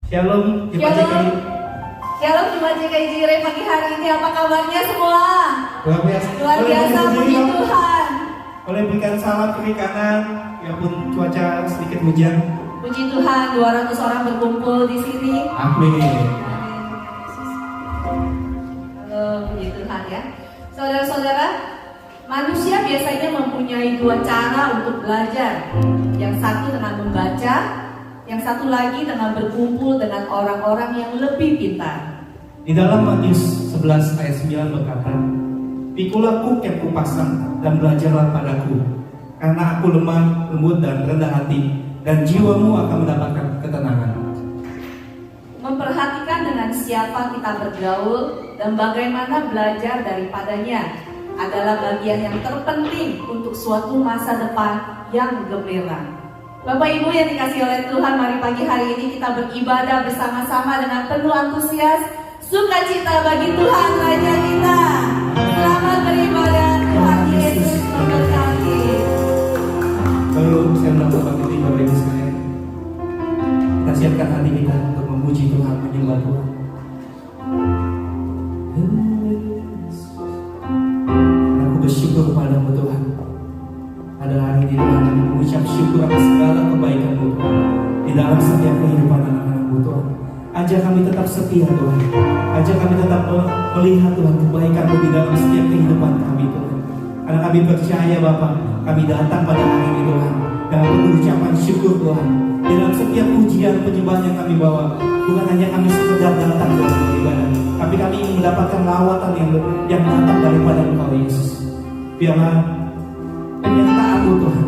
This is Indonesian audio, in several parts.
Shalom, Jemaat Shalom. GKI. Shalom Jemaat GKI Jire pagi hari ini, apa kabarnya semua? Luar biasa. Luar biasa, puji Tuhan. Boleh berikan salam kiri kanan, ya pun cuaca sedikit hujan. Puji Tuhan, 200 orang berkumpul di sini. Amin. Halo, puji Tuhan ya. Saudara-saudara, manusia biasanya mempunyai dua cara untuk belajar. Yang satu dengan membaca, yang satu lagi dengan berkumpul dengan orang-orang yang lebih pintar. Di dalam Matius 11 ayat 9 berkata, "Pikulah kuk yang kupasang dan belajarlah padaku, karena aku lemah, lembut dan rendah hati, dan jiwamu akan mendapatkan ketenangan." Memperhatikan dengan siapa kita bergaul dan bagaimana belajar daripadanya adalah bagian yang terpenting untuk suatu masa depan yang gemilang. Bapak Ibu yang dikasihi oleh Tuhan, mari pagi hari ini kita beribadah bersama-sama dengan penuh antusias, sukacita bagi Tuhan Raja kita. Selamat beribadah, Tuhan Yesus memberkati. Lalu saya bilang Bapak Ibu sekalian, kita siapkan hati kita untuk memuji Tuhan, menyembah Tuhan. Aku bersyukur padamu Tuhan. Pada hari ini Tuhan, kami mengucap syukur atas segala kebaikan-Mu Tuhan di dalam setiap kehidupan anak-anak-Mu Tuhan. Ajak kami tetap setia Tuhan. Ajak kami tetap melihat Tuhan kebaikan-Mu di dalam setiap kehidupan kami Tuhan. Karena kami percaya Bapa, kami datang pada hari ini Tuhan dengan penuh ucapan syukur Tuhan. Di dalam setiap ujian penyembahan yang kami bawa, bukan hanya kami sekedar datang Tuhan beribadah, tapi kami ingin mendapatkan lawatan yang datang daripada Engkau Yesus. Biarlah penyertaan-Mu Tuhan,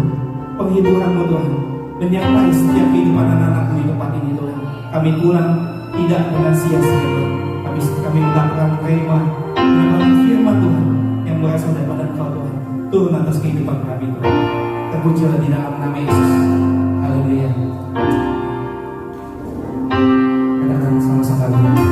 penghiburan-Mu Tuhan menyertai setiap kehidupan anak-anak-Mu di tempat ini Tuhan. Kami pulang tidak dengan sia-sia Tuhan, tapi kami mendapatkan mendapatkan firman Tuhan yang berasal daripada Engkau Tuhan, turun atas kehidupan kami Tuhan. Terpujilah di dalam nama Yesus. Haleluya. Katakan sama-sama lagi.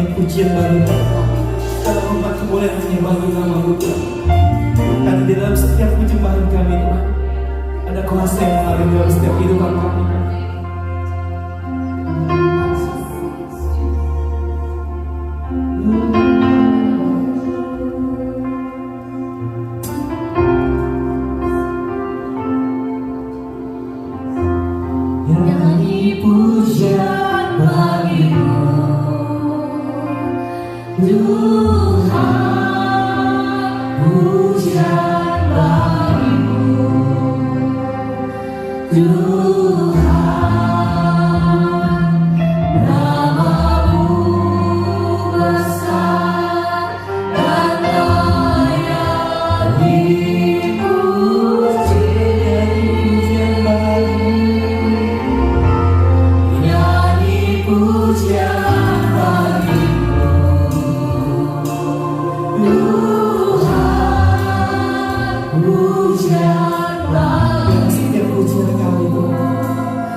nyanyian pujian bagi Tuhan. Segala hormat kemuliaan hanya bagi nama-Mu Tuhan. Karena di dalam setiap persembahan kami Tuhan, ada kuasa yang mengalir dalam setiap kehidupan kami. Nyanyi pujian bagi-Mu, Tuhan, pujian bagi-Mu, Tuhan, nama-Mu besar dan layak dipuji. Nyanyi pujian bagi-Mu, Tuhan, pujian bagi-Mu, Setiap pujian kami Tuhan,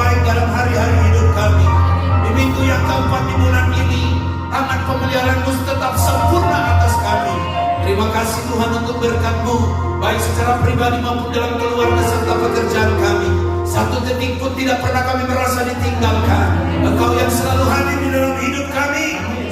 terbaik dalam hari-hari hidup kami. Di minggu yang keempat di bulan ini, tangan pemeliharaan-Mu tetap sempurna atas kami. Terima kasih Tuhan untuk berkat-Mu, baik secara pribadi maupun dalam keluarga serta pekerjaan kami. Satu detik pun tidak pernah kami merasa ditinggalkan. Engkau yang selalu hadir di dalam hidup kami,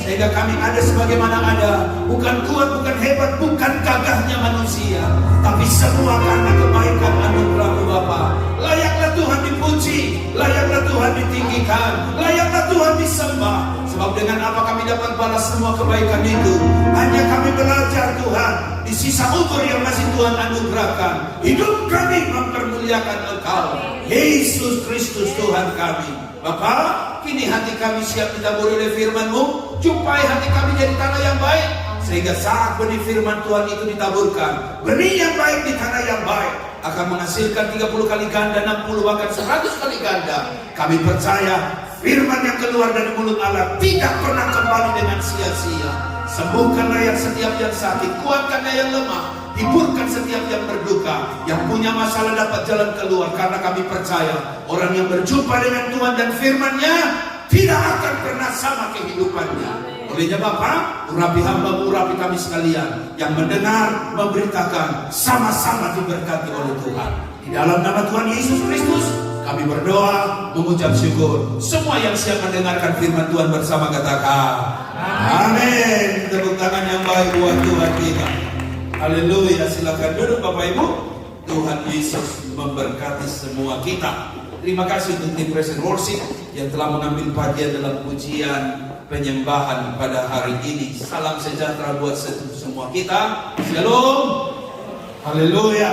sehingga kami ada sebagaimana ada. Bukan kuat, bukan hebat, bukan gagahnya manusia, tapi semua karena kebaikan anugerah-Mu Bapa. Layaklah Tuhan dipuji, layaklah Tuhan ditinggikan, layaklah Tuhan disembah. Sebab dengan apa kami dapat balas semua kebaikan itu? Hanya kami belajar Tuhan, di sisa umur yang masih Tuhan anugerahkan, hidup kami mempermuliakan Engkau, Yesus Kristus Tuhan kami. Bapa, kini hati kami siap ditaburi oleh firman-Mu. Jumpai hati kami jadi tanah yang baik, sehingga saat benih firman Tuhan itu ditaburkan, benih yang baik di tanah yang baik akan menghasilkan 30 kali ganda, 60 bahkan 100 kali ganda. Kami percaya firman yang keluar dari mulut Allah tidak pernah kembali dengan sia-sia. Sembuhkanlah yang setiap yang sakit, kuatkanlah yang lemah, hiburkan setiap yang berduka, yang punya masalah dapat jalan keluar. Karena kami percaya orang yang berjumpa dengan Tuhan dan firman-Nya tidak akan pernah sama kehidupannya. Olehnya Bapa, urapi hamba-Mu, urapi kami sekalian yang mendengar, memberitakan, sama-sama diberkati oleh Tuhan. Di dalam nama Tuhan Yesus Kristus kami berdoa, mengucap syukur. Semua yang siap mendengarkan firman Tuhan bersama katakan amin. Tepuk tangan yang baik buat Tuhan kita. Haleluya. Silakan duduk Bapak Ibu. Tuhan Yesus memberkati semua kita. Terima kasih untuk tim Praise and Worship yang telah mengambil bagian dalam pujian penyembahan pada hari ini. Salam sejahtera buat semua kita. Shalom. Haleluya.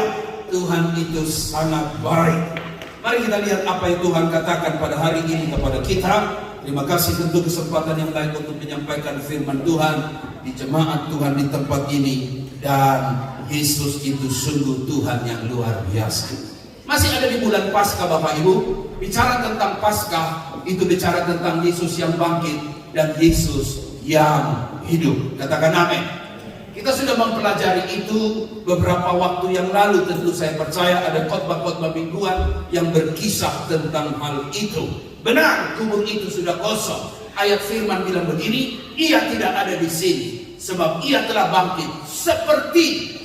Tuhan itu sangat baik. Mari kita lihat apa yang Tuhan katakan pada hari ini kepada kita. Terima kasih untuk kesempatan yang lain untuk menyampaikan firman Tuhan di jemaat Tuhan di tempat ini. Dan Yesus itu sungguh Tuhan yang luar biasa. Masih ada di bulan Paskah Bapak Ibu. Bicara tentang Paskah itu bicara tentang Yesus yang bangkit dan Yesus yang hidup. Katakan amin. Kita sudah mempelajari itu beberapa waktu yang lalu. Tentu saya percaya ada khotbah-khotbah mingguan yang berkisah tentang hal itu. Benar, kubur itu sudah kosong. Ayat firman bilang begini, Ia tidak ada di sini, sebab Ia telah bangkit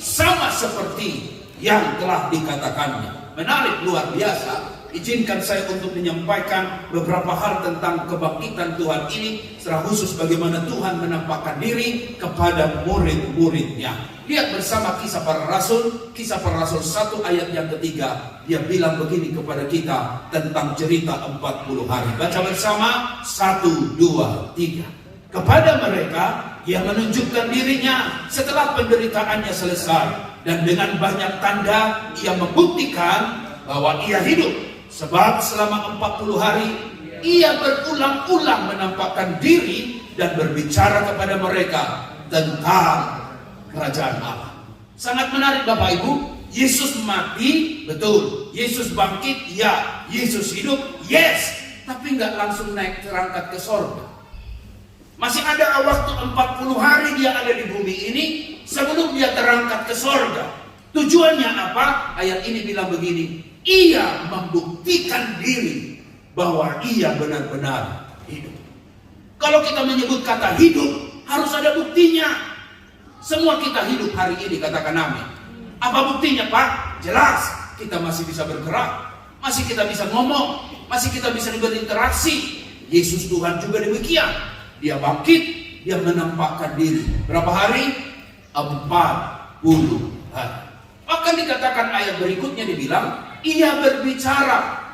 sama seperti yang telah dikatakannya. Menarik, luar biasa. Izinkan saya untuk menyampaikan beberapa hal tentang kebangkitan Tuhan ini, secara khusus bagaimana Tuhan menampakkan diri kepada murid-muridnya. Lihat bersama Kisah Para Rasul 1 ayat yang ketiga. Dia bilang begini kepada kita tentang cerita 40 hari. Baca bersama, 1, 2, 3. Kepada mereka Ia menunjukkan dirinya setelah penderitaannya selesai, dan dengan banyak tanda Ia membuktikan bahwa Ia hidup. Sebab selama 40 hari Ia berulang-ulang menampakkan diri dan berbicara kepada mereka tentang kerajaan Allah. Sangat menarik Bapak Ibu. Yesus mati, betul. Yesus bangkit, ya. Yesus hidup, yes. Tapi nggak langsung naik terangkat ke sorga. Masih ada waktu 40 hari Dia ada di bumi ini sebelum Dia terangkat ke sorga. Tujuannya apa? Ayat ini bilang begini, Ia membuktikan diri bahwa Ia benar-benar hidup. Kalau kita menyebut kata hidup, harus ada buktinya. Semua kita hidup hari ini, katakan amin. Apa buktinya Pak? Jelas, kita masih bisa bergerak, masih kita bisa ngomong, masih kita bisa berinteraksi. Yesus Tuhan juga demikian. Dia bangkit, Dia menampakkan diri. Berapa hari? 40 hari. Bahkan dikatakan ayat berikutnya dibilang, Ia berbicara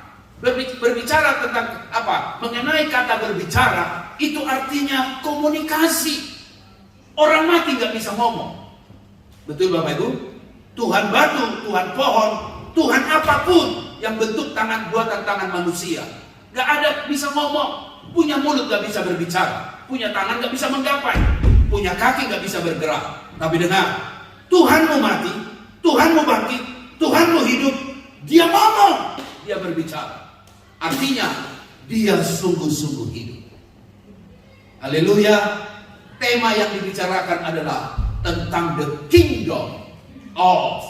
tentang apa? Mengenai kata berbicara, itu artinya komunikasi. Orang mati nggak bisa ngomong. Betul Bapak Ibu? Tuhan batu, Tuhan pohon, Tuhan apapun yang bentuk tangan buatan tangan manusia, nggak ada bisa ngomong. Punya mulut nggak bisa berbicara, punya tangan nggak bisa menggapai, punya kaki nggak bisa bergerak. Tapi dengar, Tuhanmu mati, Tuhanmu bangkit, Tuhanmu hidup, Dia ngomong, Dia berbicara. Artinya Dia sungguh-sungguh hidup. Haleluya. Tema yang dibicarakan adalah tentang the kingdom of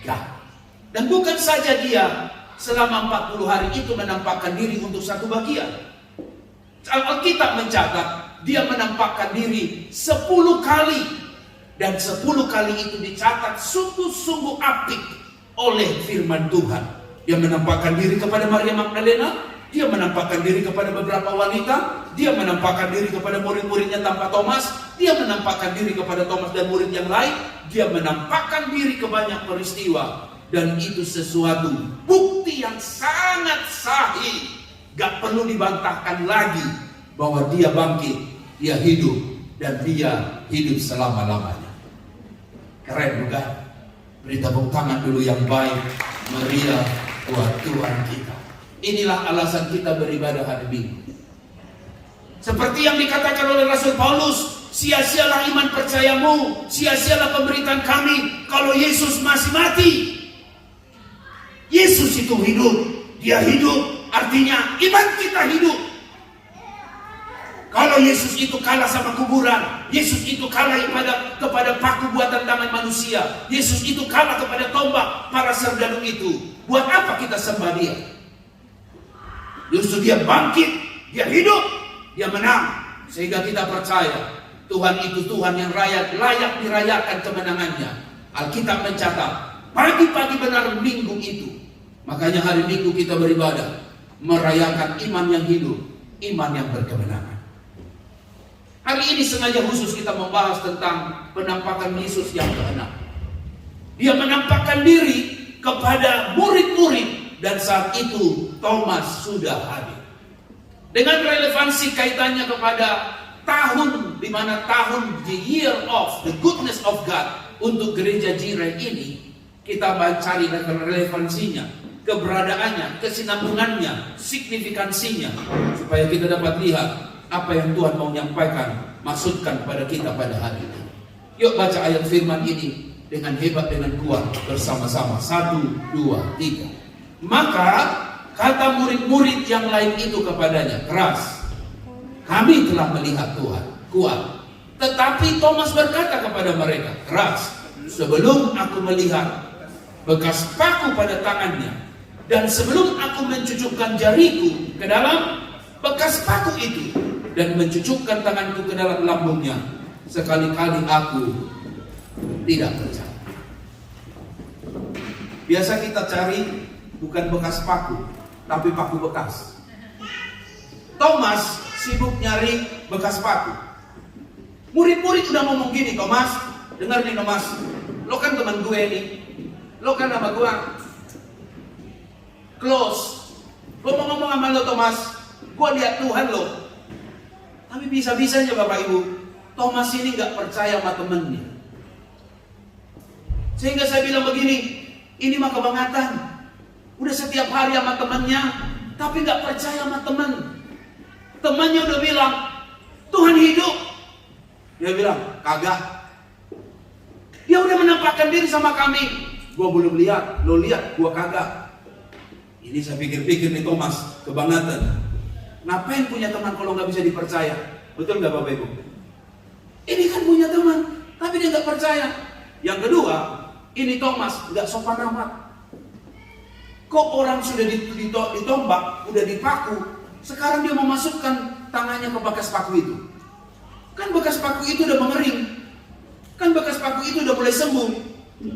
God. Dan bukan saja Dia selama 40 hari itu menampakkan diri untuk satu bagian. Alkitab mencatat dia menampakkan diri 10 kali, dan 10 kali itu dicatat sungguh-sungguh apik oleh firman Tuhan. Dia menampakkan diri kepada Maria Magdalena, dia menampakkan diri kepada beberapa wanita, dia menampakkan diri kepada murid-muridnya tanpa Thomas, dia menampakkan diri kepada Thomas dan murid yang lain, dia menampakkan diri ke banyak peristiwa. Dan itu sesuatu bukti yang sangat sahih, gak perlu dibantahkan lagi bahwa dia bangkit, dia hidup, dan dia hidup selama-lamanya. Keren bukan? Beri tepuk tangan dulu yang baik, meriah buat Tuhan kita. Inilah alasan kita beribadah hari Minggu. Seperti yang dikatakan oleh Rasul Paulus, sia-sialah iman percayamu, sia-sialah pemberitaan kami kalau Yesus masih mati. Yesus itu hidup, dia hidup, artinya iman kita hidup. Kalau Yesus itu kalah sama kuburan, Yesus itu kalah kepada paku buatan tangan manusia, Yesus itu kalah kepada tombak para serdadu itu, buat apa kita sembah dia? Justru dia bangkit, dia hidup, dia menang, sehingga kita percaya Tuhan itu Tuhan yang layak dirayakan kemenangannya. Alkitab mencatat pagi-pagi benar minggu itu, makanya hari Minggu kita beribadah, merayakan iman yang hidup, iman yang berkemenangan. Hari ini sengaja khusus kita membahas tentang penampakan Yesus yang ke-6. Dia menampakkan diri kepada murid-murid, dan saat itu Thomas sudah hadir. Dengan relevansi kaitannya kepada tahun, di mana tahun the year of the goodness of God untuk gereja Jireh ini, kita cari relevansinya, keberadaannya, kesinambungannya, signifikansinya, supaya kita dapat lihat apa yang Tuhan mau menyampaikan, maksudkan pada kita pada hari ini. Yuk baca ayat firman ini dengan hebat, dengan kuat bersama-sama. 1, 2, 3. Maka kata murid-murid yang lain itu kepadanya keras, kami telah melihat Tuhan. Kuat. Tetapi Thomas berkata kepada mereka keras, sebelum aku melihat bekas paku pada tangannya, dan sebelum aku mencucukkan jariku ke dalam bekas paku itu, dan mencucukkan tanganku ke dalam lambungnya, sekali-kali aku tidak percaya. Biasa kita cari bukan bekas paku, tapi paku bekas. Thomas sibuk nyari bekas paku. Murid-murid udah ngomong gini, Thomas, dengar nih Thomas, lo kan teman gue nih, lo kan sama gue close. Gue mau ngomong sama lo Thomas, gue lihat Tuhan lo. Tapi bisa-bisanya Bapak Ibu, Thomas ini gak percaya sama temennya. Sehingga saya bilang begini, ini mah kebangetan. Udah setiap hari sama temennya, tapi gak percaya sama temen. Temannya udah bilang, Tuhan hidup. Dia bilang, kagak. Dia udah menampakkan diri sama kami. Gua belum lihat, lo lihat, gua kagak. Ini saya pikir-pikir nih Thomas, kebangetan. Ngapain punya teman kalau nggak bisa dipercaya? Betul nggak Bapak Ibu? Ini kan punya teman, tapi dia nggak percaya. Yang kedua, ini Thomas nggak sopan amat. Kok orang sudah ditombak, udah dipaku, sekarang dia mau masukkan tangannya ke bekas paku itu? Kan bekas paku itu udah mengering, kan bekas paku itu udah mulai sembuh.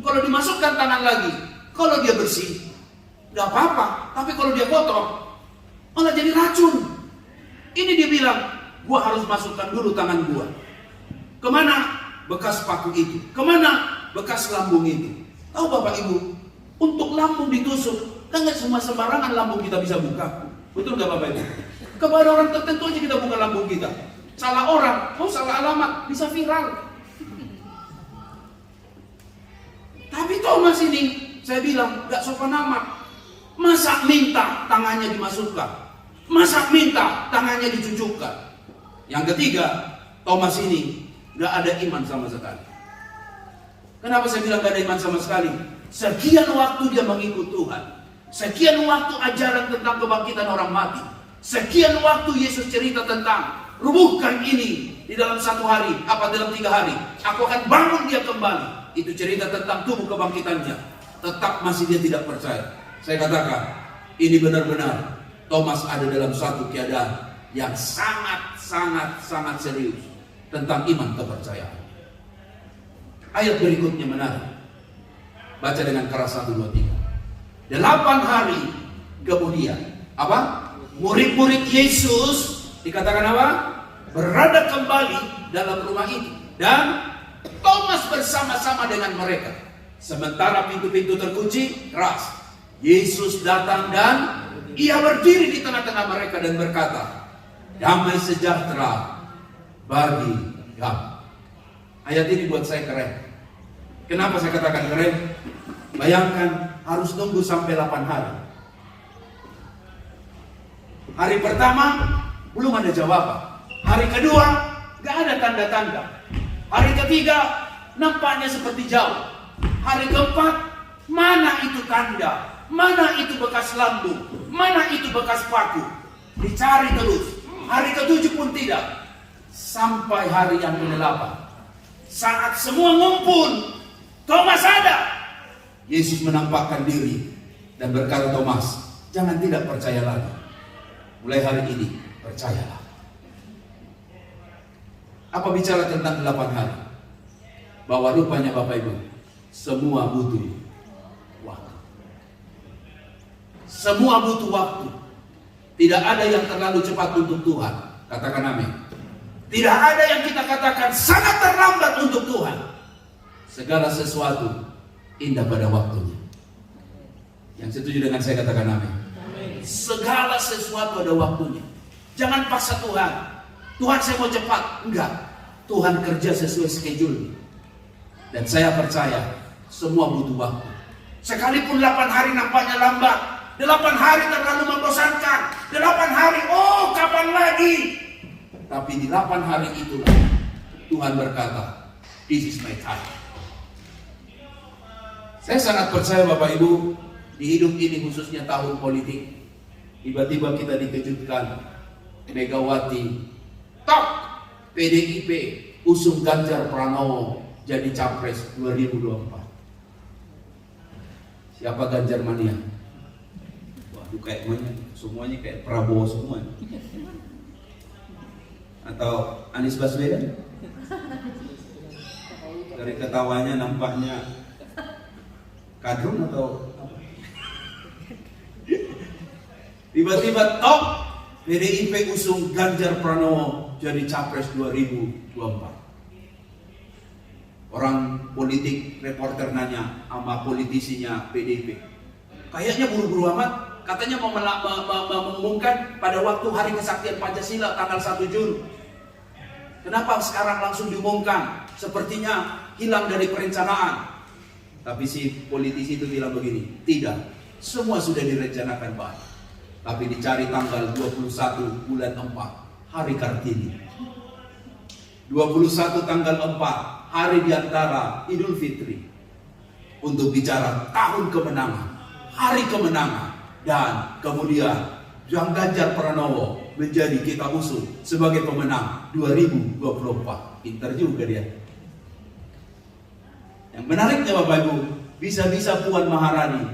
Kalau dimasukkan tangan lagi, kalau dia bersih, nggak apa-apa. Tapi kalau dia kotor, malah jadi racun. Ini dia bilang, gua harus masukkan dulu tangan gua. Kemana? Bekas paku itu. Kemana? Bekas lambung itu. Tahu Bapak Ibu, untuk lambung ditusuk, kan gak semua sembarangan lambung kita bisa buka. Betul gak Bapak Ibu? Kepada orang tertentu aja kita buka lambung kita. Salah orang, salah alamat, bisa viral. Tapi Thomas ini, saya bilang, gak sopan amat. Masa minta tangannya dimasukkan? Masa minta tangannya dicucukkan? Yang ketiga, Thomas ini gak ada iman sama sekali. Kenapa saya bilang gak ada iman sama sekali? Sekian waktu dia mengikut Tuhan, sekian waktu ajaran tentang kebangkitan orang mati, sekian waktu Yesus cerita tentang rubuhkan ini di dalam 1 hari, apa dalam 3 hari, aku akan bangun dia kembali. Itu cerita tentang tubuh kebangkitannya. Tetap masih dia tidak percaya. Saya katakan, Ini benar-benar Thomas ada dalam suatu keadaan yang sangat serius tentang iman kepercayaan. Ayat berikutnya menarik. Baca dengan keras 1, 2, 3. 8 hari kemudian, apa? Murid-murid Yesus dikatakan apa? Berada kembali dalam rumah itu. Dan Thomas bersama-sama dengan mereka. Sementara pintu-pintu terkunci keras, Yesus datang dan ia berdiri di tengah-tengah mereka dan berkata, damai sejahtera bagi kamu. Ayat ini buat saya keren. Kenapa saya katakan keren? Bayangkan harus tunggu sampai 8 hari. Hari pertama belum ada jawaban. Hari kedua gak ada tanda-tanda. Hari ketiga nampaknya seperti jauh. Hari keempat, mana itu tanda? Mana itu bekas lambung? Mana itu bekas paku? Dicari terus. Hari ke-7 pun tidak. Sampai hari yang ke-8. Saat semua ngumpul, Thomas ada. Yesus menampakkan diri dan berkata, Thomas, jangan tidak percaya lagi. Mulai hari ini, percayalah. Apa bicara tentang 8 hari? Bahwa rupanya Bapak Ibu, semua butuh waktu. Semua butuh waktu. Tidak ada yang terlalu cepat untuk Tuhan. Katakan amin. Tidak ada yang kita katakan sangat terlambat untuk Tuhan. Segala sesuatu indah pada waktunya. Yang setuju dengan saya katakan amin. Segala sesuatu ada waktunya. Jangan paksa Tuhan. Tuhan saya mau cepat. Enggak. Tuhan kerja sesuai schedule. Dan saya percaya semua butuh waktu. Sekalipun 8 hari nampaknya lambat, 8 hari terlalu membosankan, 8 hari, oh kapan lagi? Tapi di 8 hari itulah Tuhan berkata, this is my time. Saya sangat percaya Bapak Ibu, di hidup ini khususnya tahun politik, tiba-tiba kita dikejutkan, Megawati, top PDIP, usung Ganjar Pranowo jadi capres 2024. Siapa Ganjar mania? Waduh, kayak semuanya kayak Prabowo semua. Atau Anies Baswedan? Dari ketawanya nampaknya kadrun atau apa? Tiba-tiba top PDIP usung Ganjar Pranowo jadi capres 2024. Orang politik, reporter nanya sama politisinya PDIP, kayaknya buru-buru amat, katanya mau mengumumkan pada waktu Hari Kesaktian Pancasila tanggal 1 Juni. Kenapa sekarang langsung diumumkan? Sepertinya hilang dari perencanaan. Tapi si politisi itu bilang begini, tidak, semua sudah direncanakan baik. Tapi dicari tanggal 21 bulan 4, Hari Kartini. 21 tanggal 4, hari diantara Idul Fitri, untuk bicara tahun kemenangan, hari kemenangan, dan kemudian Yang Ganjar Pranowo menjadi kita usung sebagai pemenang 2024. Pintar juga dia. Yang menariknya Bapak Ibu, bisa-bisa Puan Maharani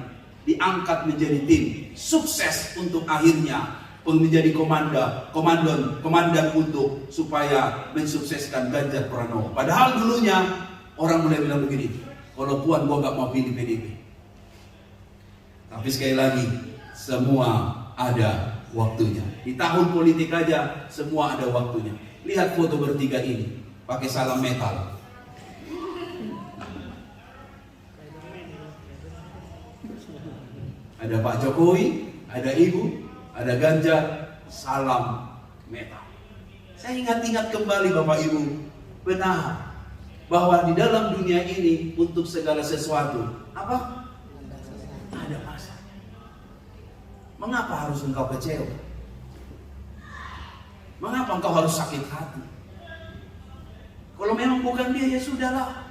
diangkat menjadi tim sukses untuk akhirnya menjadi komandan untuk supaya mensukseskan Ganjar Pranowo. Padahal dulunya orang mulai bilang begini, kalau Puan gua gak mau pilih PDIP. Tapi sekali lagi, semua ada waktunya. Di tahun politik aja semua ada waktunya. Lihat foto bertiga ini, pakai salam metal. Ada Pak Jokowi, ada Ibu, ada Ganjar, salam metal. Saya ingat-ingat kembali Bapak Ibu, benar bahwa di dalam dunia ini untuk segala sesuatu apa? Ada masa. Mengapa harus engkau kecewa? Mengapa engkau harus sakit hati? Kalau memang bukan dia, ya sudahlah.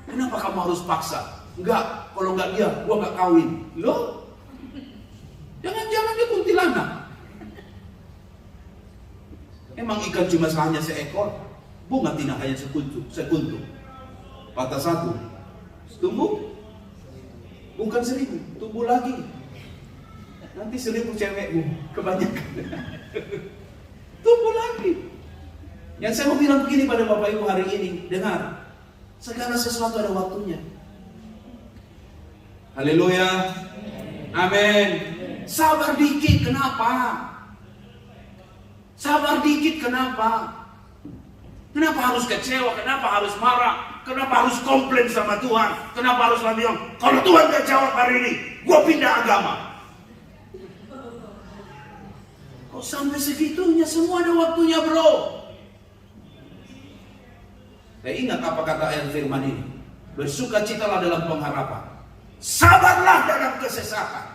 Kenapa kamu harus paksa? Enggak, kalau enggak dia, gua enggak kawin. Loh? Jangan-jangan dia kuntilanak. Emang ikan cuma hanya seekor, bunga tidak hanya sekuntum. Patah satu, tumbuh bukan 1000, tumbuh lagi. Nanti selingkuh cewekmu kebanyakan. Tunggu lagi. Yang saya mau bilang begini pada Bapak Ibu hari ini, dengar, segala sesuatu ada waktunya. Haleluya. Amin. Sabar dikit, kenapa? Sabar dikit, kenapa? Kenapa harus kecewa? Kenapa harus marah? Kenapa harus komplain sama Tuhan? Kenapa harus bilang, kalau Tuhan gak jawab hari ini, gue pindah agama? Kok sampai segitunya? Semua ada waktunya, bro. Saya ingat apa kata ayat firman ini. Bersukacitalah dalam pengharapan. Sabarlah dalam kesesatan.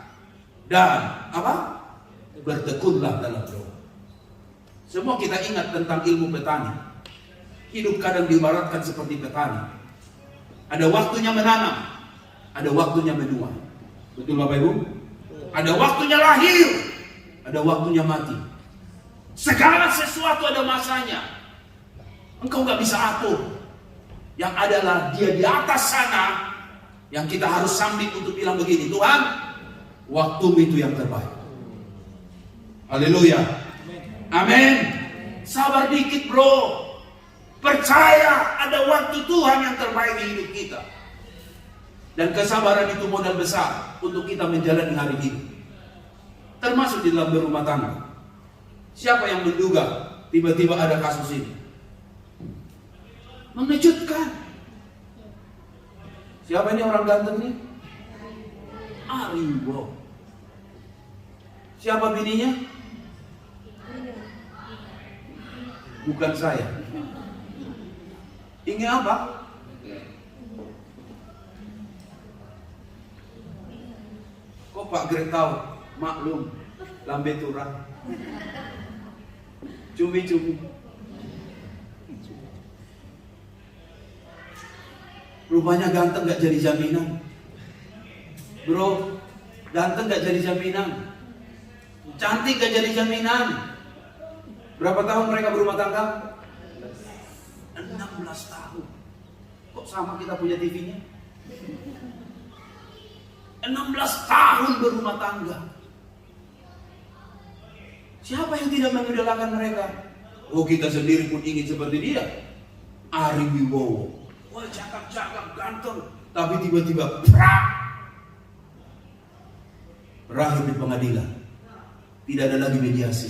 Dan apa? Bertekunlah dalam doa. Semua kita ingat tentang ilmu petani. Hidup kadang diibaratkan seperti petani. Ada waktunya menanam, ada waktunya menuai. Betul Bapak Ibu? Ada waktunya lahir, ada waktunya mati. Segala sesuatu ada masanya. Engkau gak bisa atur. Yang adalah Dia di atas sana, yang kita harus sambit untuk bilang begini, Tuhan, waktumu itu yang terbaik. Haleluya. Amin. Sabar dikit, bro. Percaya ada waktu Tuhan yang terbaik di hidup kita. Dan kesabaran itu modal besar untuk kita menjalani hari ini. Termasuk di dalam berumah tangga. Siapa yang menduga tiba-tiba ada kasus ini? Mengejutkan. Siapa ini orang ganteng ini? Ariwo. Siapa bininya? Bukan saya. Ini apa? Kok Pak Greg tahu? Maklum, lambe turah. Cumi-cumi. Rupanya ganteng gak jadi jaminan. Bro, ganteng gak jadi jaminan. Cantik gak jadi jaminan. Berapa tahun mereka berumah tangga? 16 tahun. Kok sama kita punya TV-nya? 16 tahun berumah tangga. Siapa yang tidak mengidolakan mereka? Oh, kita sendiri pun ingin seperti dia. Ari Wibowo. Wah, cakap-cakap, ganteng. Tapi tiba-tiba berakhir di pengadilan. Tidak ada lagi mediasi.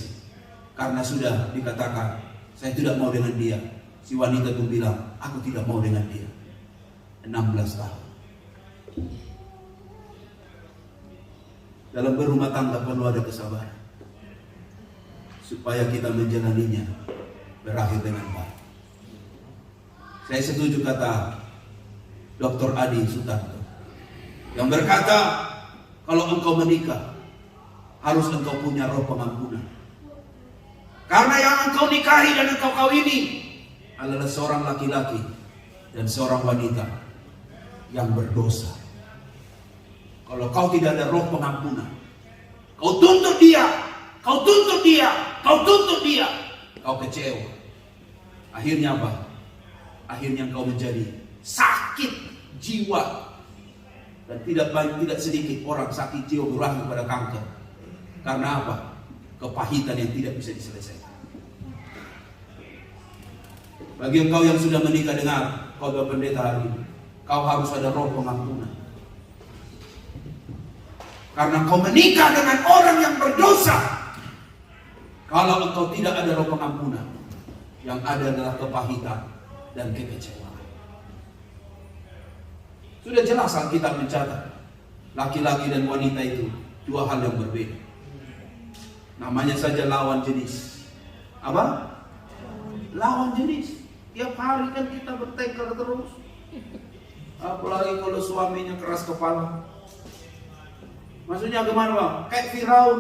Karena sudah dikatakan, saya tidak mau dengan dia. Si wanita pun bilang, aku tidak mau dengan dia. 16 tahun. Dalam berumah tangga perlu ada kesabaran. Supaya kita menjalaninya berakhir dengan baik. Saya setuju kata Dr. Adi Sutanto yang berkata, kalau engkau menikah, harus engkau punya roh pengampunan. Karena yang engkau nikahi dan engkau kawini adalah seorang laki-laki dan seorang wanita yang berdosa. Kalau kau tidak ada roh pengampunan, kau tuntut dia, kau tuntut dia, kau tuntut dia, kau kecewa. Akhirnya apa? Akhirnya kau menjadi sakit jiwa. Dan tidak banyak, tidak sedikit orang sakit jiwa berakhir pada kanker. Karena apa? Kepahitan yang tidak bisa diselesaikan. Bagi engkau yang sudah menikah, dengar khotbah pendeta hari ini, kau harus ada roh pengampunan. Karena kau menikah dengan orang yang berdosa. Kalau engkau tidak ada roh pengampunan, yang ada adalah kepahitan dan kekecewaan. Sudah jelas Alkitab mencatat, laki-laki dan wanita itu dua hal yang berbeda. Namanya saja lawan jenis. Apa? Lawan jenis. Tiap hari kan kita bertengkar terus. Apalagi kalau suaminya keras kepala. Maksudnya gimana Bang? Kayak Firaun.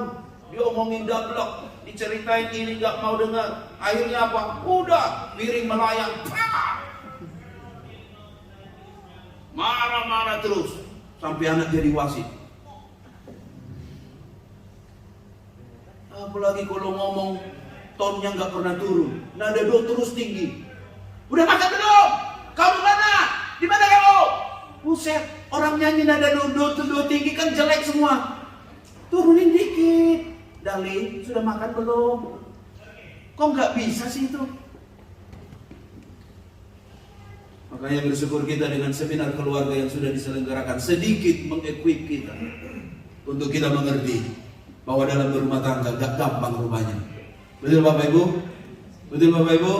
Dia omongin dablek, diceritain ini gak mau dengar. Akhirnya apa? Udah, piring melayang. Marah-marah terus sampai anak jadi wasit. Apalagi kalau ngomong tonnya nggak pernah turun, nada do terus tinggi. Udah makan belum? Kau di mana? Di mana kau? Buset, orang nyanyi nada do tinggi kan jelek semua. turunin dikit. Dali, sudah makan belum? Kok nggak bisa sih itu? Makanya bersyukur kita dengan seminar keluarga yang sudah diselenggarakan, sedikit mengequip kita untuk kita mengerti bahwa dalam berumah tangga gak gampang rumahnya. Betul Bapak Ibu? Betul Bapak Ibu?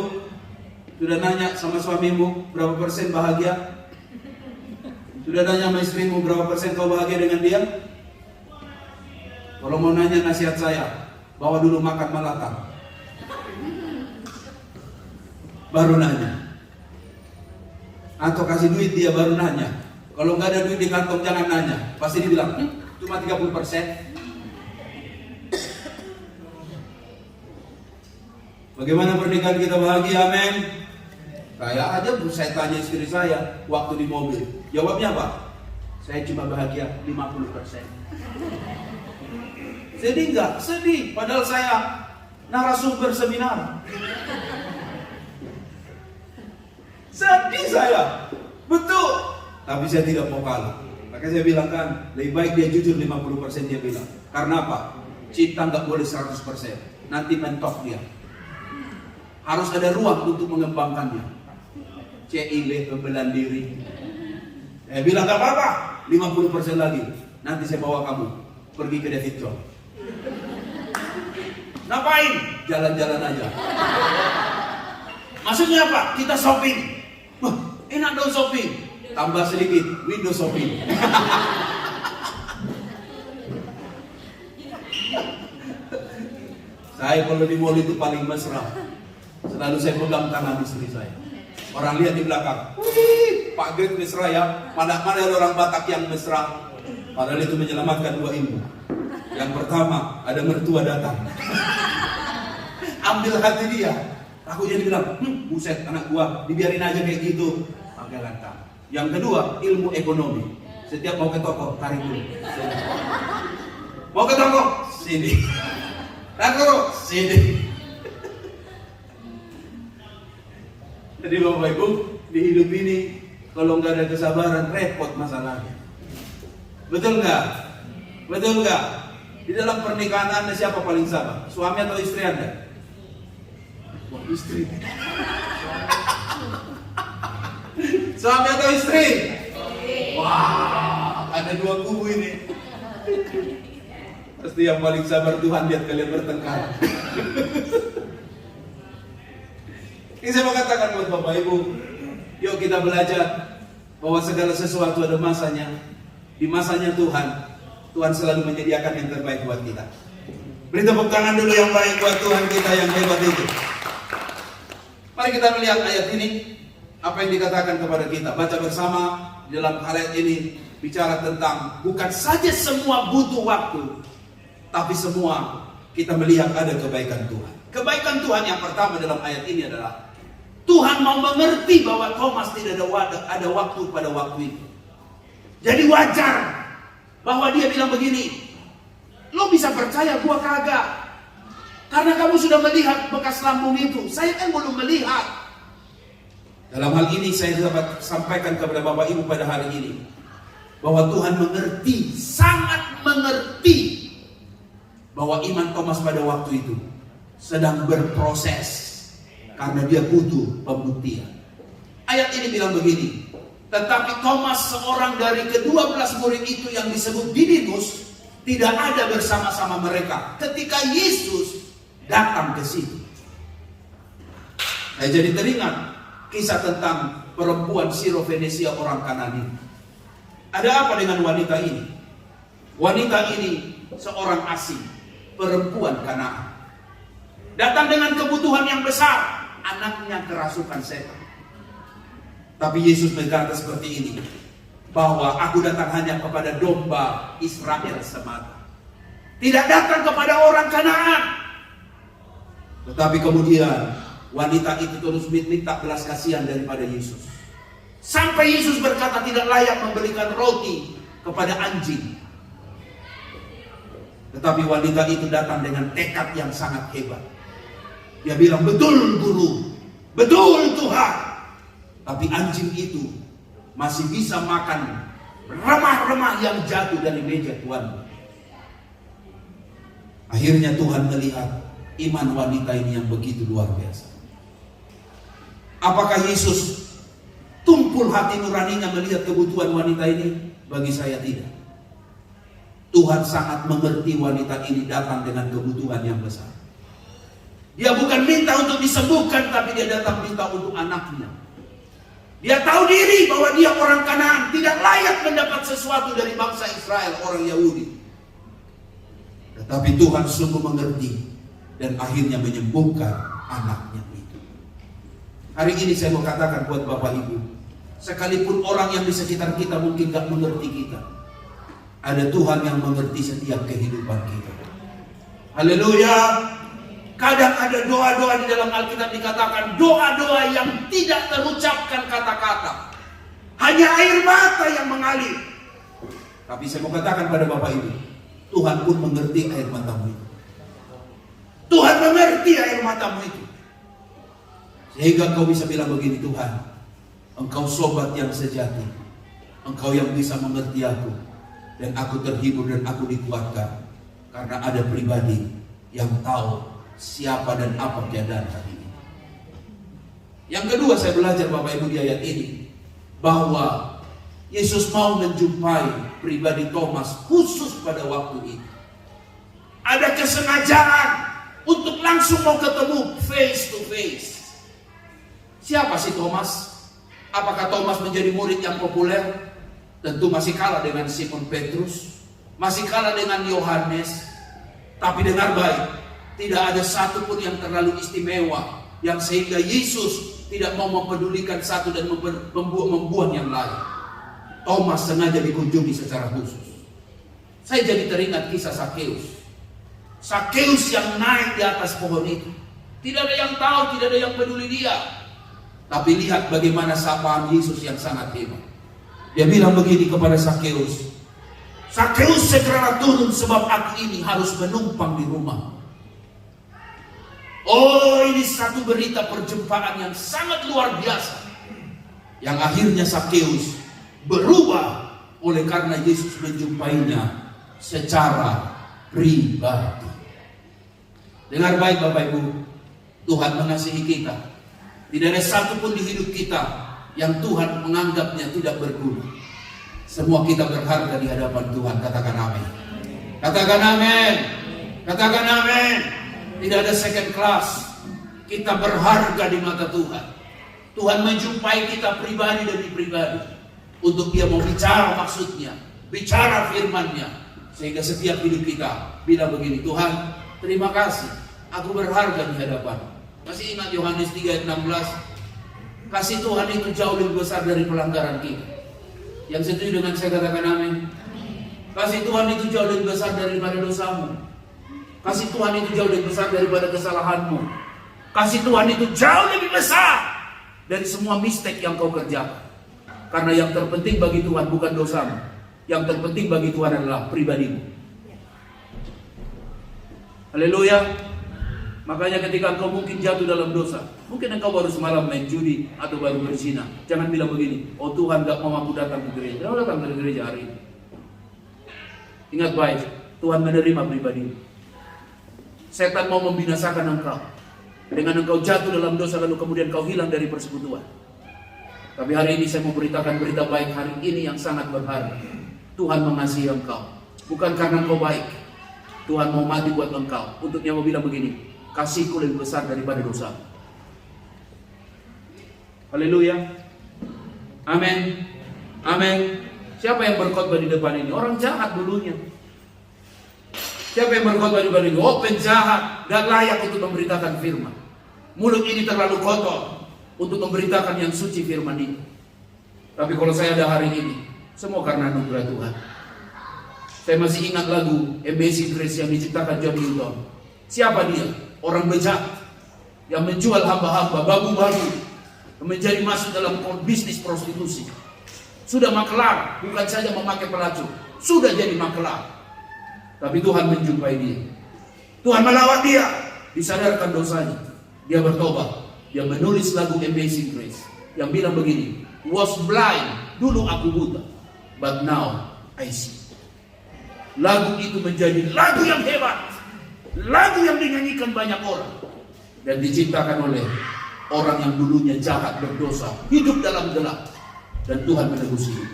Sudah nanya sama suamimu berapa persen bahagia? Sudah nanya sama istrimu berapa persen kau bahagia dengan dia? Kalau mau nanya nasihat saya, bawa dulu makan malaka, baru nanya. Atau kasih duit dia baru nanya. Kalau nggak ada duit di kantong jangan nanya. Pasti dibilang cuma 30%. Bagaimana pernikahan kita bahagia, amin? Saya aja saya tanya istri saya waktu di mobil, jawabnya apa? Saya cuma bahagia 50%. Sedih nggak? Sedih. Padahal saya narasumber seminar. Sedih saya, betul. Tapi saya tidak mau kalah. Makanya saya bilang kan, lebih baik dia jujur 50% dia bilang. Karena apa? Cinta nggak boleh 100%. Nanti mentok dia. Harus ada ruang untuk mengembangkannya. CIB, pembelaan diri. Saya bilang gak apa-apa, 50% lagi. Nanti saya bawa kamu pergi ke David John. Ngapain? Jalan-jalan aja. Maksudnya apa? Kita shopping. Wah, enak dong shopping. Tambah sedikit, window shopping. Saya kalau di mall itu paling mesra. Selalu saya pegang tangan istri saya. Orang lihat di belakang, wih, Pak Gret mesra ya. Mana ada orang Batak yang mesra. Padahal itu menyelamatkan dua ilmu. Yang pertama, ada mertua datang. Ambil hati dia. Aku jadi bilang, buset anak gua, dibiarin aja kayak gitu. Pakai lantang. Yang kedua, ilmu ekonomi. Setiap mau ke toko, tarik dulu. Sini. Mau ke toko, sini. Toko, sini. Jadi Bapak Ibu, di hidup ini kalau nggak ada kesabaran, repot masalahnya. Betul nggak? Betul nggak? Di dalam pernikahan Anda siapa paling sabar? Suami atau istri Anda? Wah, istri. Suami atau istri? Wah, ada dua kubu ini. Pasti yang paling sabar Tuhan lihat kalian bertengkar. Ini saya mau katakan buat Bapak Ibu, yuk kita belajar bahwa segala sesuatu ada masanya. Di masanya Tuhan selalu menyediakan yang terbaik buat kita. Beri tepuk tangan dulu yang baik buat Tuhan kita yang hebat itu. Mari kita melihat ayat ini, apa yang dikatakan kepada kita. Baca bersama di dalam ayat ini, bicara tentang bukan saja semua butuh waktu, tapi semua kita melihat ada kebaikan Tuhan. Kebaikan Tuhan yang pertama dalam ayat ini adalah Tuhan mau mengerti bahwa Thomas tidak ada waktu pada waktu itu. Jadi wajar bahwa dia bilang begini, lo bisa percaya gua kagak, karena kamu sudah melihat bekas lambung itu, saya kan belum melihat. Dalam hal ini saya dapat sampaikan kepada Bapak Ibu pada hari ini bahwa Tuhan mengerti, sangat mengerti bahwa iman Thomas pada waktu itu sedang berproses karena dia butuh pembuktian. Ayat ini bilang begini, tetapi Thomas, seorang dari ke-12 murid itu yang disebut Didimus, tidak ada bersama-sama mereka ketika Yesus datang ke situ. Saya jadi teringat kisah tentang perempuan Sirofenesia orang Kanani. Ada apa dengan wanita ini? Wanita ini seorang asing, perempuan Kanaan. Datang dengan kebutuhan yang besar, anaknya kerasukan setan. Tapi Yesus berkata seperti ini, bahwa aku datang hanya kepada domba Israel semata. Tidak datang kepada orang Kanaan. Tetapi kemudian wanita itu terus minta belas kasihan daripada Yesus. Sampai Yesus berkata tidak layak memberikan roti kepada anjing. Tetapi wanita itu datang dengan tekad yang sangat hebat. Dia bilang, betul guru, betul Tuhan. Tapi anjing itu masih bisa makan remah-remah yang jatuh dari meja Tuhan. Akhirnya Tuhan melihat iman wanita ini yang begitu luar biasa. Apakah Yesus tumpul hati nuraninya melihat kebutuhan wanita ini? Bagi saya tidak. Tuhan sangat mengerti wanita ini datang dengan kebutuhan yang besar. Dia bukan minta untuk disembuhkan, tapi dia datang minta untuk anaknya. Dia tahu diri bahwa dia orang Kanaan, tidak layak mendapat sesuatu dari bangsa Israel, orang Yahudi. Tetapi Tuhan sungguh mengerti dan akhirnya menyembuhkan anaknya itu. Hari ini saya mau katakan buat Bapak Ibu, sekalipun orang yang di sekitar kita mungkin gak mengerti kita, ada Tuhan yang mengerti setiap kehidupan kita. Haleluya. Kadang ada doa-doa di dalam Alkitab dikatakan doa-doa yang tidak terucapkan kata-kata, hanya air mata yang mengalir. Tapi saya mau katakan pada Bapak Ibu, Tuhan pun mengerti air matamu itu. Tuhan mengerti air matamu itu, sehingga kau bisa bilang begini, Tuhan, Engkau sobat yang sejati, Engkau yang bisa mengerti aku, dan aku terhibur dan aku dikuatkan karena ada pribadi yang tahu siapa dan apa keadaan hari ini. Yang kedua saya belajar Bapak Ibu di ayat ini, bahwa Yesus mau menjumpai pribadi Thomas khusus pada waktu itu. Ada kesengajaan untuk langsung mau ketemu face to face. Siapa sih Thomas? Apakah Thomas menjadi murid yang populer? Tentu masih kalah dengan Simon Petrus, masih kalah dengan Yohanes. Tapi dengar baik, tidak ada satupun yang terlalu istimewa yang sehingga Yesus tidak mau mempedulikan satu dan membuang yang lain. Thomas sengaja dikunjungi secara khusus. Saya jadi teringat kisah Sakeus. Sakeus yang naik di atas pohon itu, tidak ada yang tahu, tidak ada yang peduli dia. Tapi lihat bagaimana sapaan Yesus yang sangat hebat. Dia bilang begini kepada Sakeus, Sakeus segera turun sebab aku ini harus menumpang di rumah. Oh, ini satu berita perjumpaan yang sangat luar biasa, yang akhirnya Sakeus berubah oleh karena Yesus menjumpainya secara pribadi. Dengar baik Bapak Ibu, Tuhan mengasihi kita. Tidak ada satupun di hidup kita yang Tuhan menganggapnya tidak berguna. Semua kita berharga di hadapan Tuhan. Katakan amin. Katakan amin. Katakan amin. Tidak ada second class. Kita berharga di mata Tuhan. Tuhan menjumpai kita pribadi demi pribadi, untuk Dia mau bicara maksudnya, bicara firman-Nya, sehingga setiap hidup kita bilang begini, Tuhan, terima kasih, aku berharga di hadapan. Masih ingat Yohanes 3 ayat 16? Kasih Tuhan itu jauh lebih besar dari pelanggaran kita. Yang setuju dengan saya katakan amin. Kasih Tuhan itu jauh lebih besar daripada dosamu. Kasih Tuhan itu jauh lebih besar daripada kesalahanmu. Kasih Tuhan itu jauh lebih besar dari semua mistake yang kau kerjakan. Karena yang terpenting bagi Tuhan bukan dosamu. Yang terpenting bagi Tuhan adalah pribadimu. Haleluya. Makanya ketika engkau mungkin jatuh dalam dosa, mungkin engkau baru semalam main judi atau baru berzina, jangan bilang begini, oh Tuhan gak mau aku datang ke gereja. Jangan datang ke gereja hari ini. Ingat baik, Tuhan menerima pribadimu. Setan mau membinasakan engkau dengan engkau jatuh dalam dosa lalu kemudian kau hilang dari persekutuan. Tapi hari ini saya mau beritakan berita baik hari ini yang sangat berharga. Tuhan mengasihi engkau, bukan karena engkau baik. Tuhan mau mati buat engkau. Untuk dia mau bilang begini, kasihku lebih besar daripada dosa. Haleluya. Amin. Amin. Siapa yang berkhotbah di depan ini? Orang jahat dulunya. Siapa yang berkhotbah di depan ini? Oh, penjahat, gak layak untuk memberitakan firman. Mulut ini terlalu kotor untuk memberitakan yang suci firman ini. Tapi kalau saya ada hari ini, semua karena anugerah Tuhan. Saya masih ingat lagu Amazing Grace yang diciptakan John Newton. Siapa dia? Orang bejat yang menjual hamba-hamba, babu-babu, menjadi masuk dalam bisnis prostitusi. Sudah makelar, bukan saja memakai pelacur, sudah jadi makelar. Tapi Tuhan menjumpai dia. Tuhan melawat dia, disadarkan dosanya. Dia bertobat. Dia menulis lagu Amazing Grace yang bilang begini, was blind, dulu aku buta, but now I see. Lagu itu menjadi lagu yang hebat. lagu yang dinyanyikan banyak orang, dan diciptakan oleh orang yang dulunya jahat, berdosa, hidup dalam gelap, dan Tuhan menebus hidup.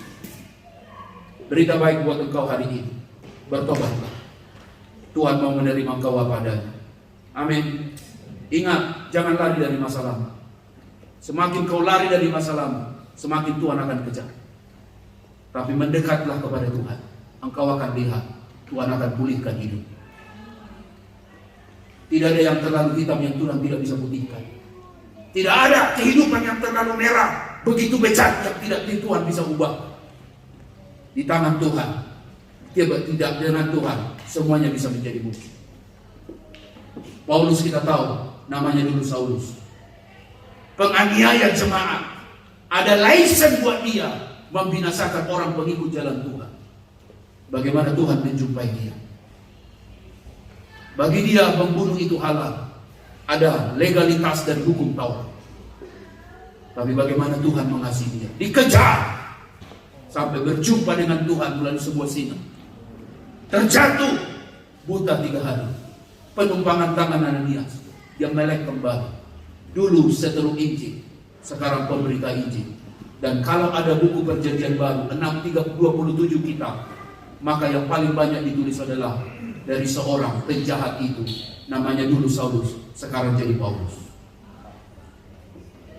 Berita baik buat engkau hari ini, bertobatlah. Tuhan mau menerima engkau apa adanya. Amin. Ingat, jangan lari dari masa lalu. Semakin kau lari dari masa lalu, semakin Tuhan akan kejar. Tapi mendekatlah kepada Tuhan, engkau akan lihat Tuhan akan pulihkan hidup. Tidak ada yang terlalu hitam yang Tuhan tidak bisa putihkan. Tidak ada kehidupan yang terlalu merah, begitu becat yang tidak Tuhan bisa ubah. Di tangan Tuhan, tidak dengan Tuhan, semuanya bisa menjadi mungkin. Paulus kita tahu, namanya dulu Saulus. Penganiaya jemaat, ada license buat dia membinasakan orang pengikut jalan Tuhan. Bagaimana Tuhan menjumpai dia? Bagi dia membunuh itu halal, ada legalitas dan hukum Taurat. Tapi bagaimana Tuhan mengasihi dia? Dikejar sampai berjumpa dengan Tuhan melalui sebuah sinah. Terjatuh buta 3 hari. Penumpangan tangan Ananias, dia melek kembali. Dulu seteru Injil, sekarang pemberita Injil. Dan kalau ada buku perjanjian baru 6:27 kitab, maka yang paling banyak ditulis adalah dari seorang penjahat itu, namanya dulu Saulus, sekarang jadi Paulus.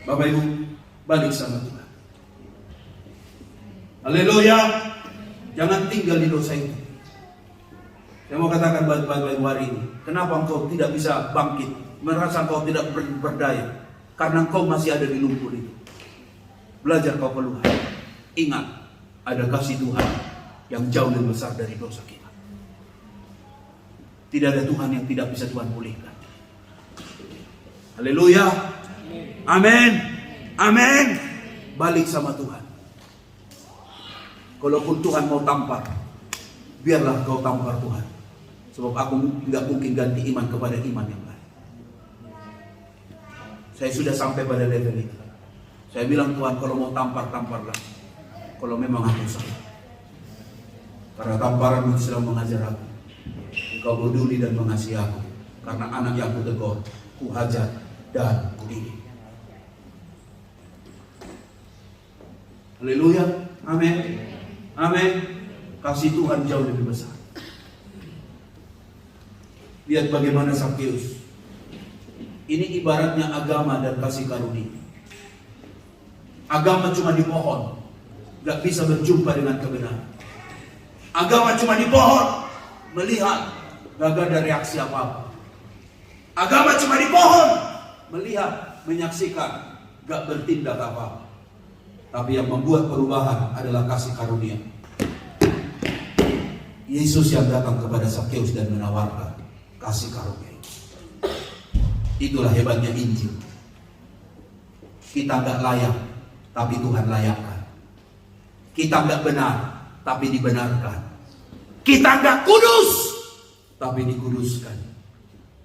Bapak Ibu, balik sama Tuhan. Haleluya. Jangan tinggal di dosa itu. Saya mau katakan baik-baik hari ini, kenapa engkau tidak bisa bangkit, merasa engkau tidak berdaya? Karena engkau masih ada di lumpur itu. Belajar kau keluar. Ingat, ada kasih Tuhan yang jauh lebih besar dari dosa kita. Tidak ada Tuhan yang tidak bisa Tuhan pulihkan. Haleluya. Amin. Amin. Balik sama Tuhan. Kalaupun Tuhan mau tampar, biarlah kau tampar Tuhan. Sebab aku tidak mungkin ganti iman kepada iman yang lain. Saya sudah sampai pada level itu. Saya bilang, Tuhan, kalau mau tampar, tamparlah. Kalau memang aku salah. Karena tamparan itu sedang mengajar aku. Engkau peduli dan mengasihi aku. Karena anak yang kutegur, kuhajar dan kudidik. Haleluya. Amin. Amin. Kasih Tuhan jauh lebih besar. Lihat bagaimana Zakheus. Ini ibaratnya agama dan kasih karunia. Agama cuma di pohon, gak bisa berjumpa dengan kebenaran. Agama cuma di pohon, melihat, gak ada reaksi apa-apa. Agama cuma di pohon, melihat, menyaksikan, gak bertindak apa-apa. Tapi yang membuat perubahan adalah kasih karunia. Yesus yang datang kepada Zakheus dan menawarkan kasih karunia. Itulah hebatnya Injil. Kita gak layak, tapi Tuhan layakkan. Kita gak benar, tapi dibenarkan. Kita gak kudus, tapi dikuduskan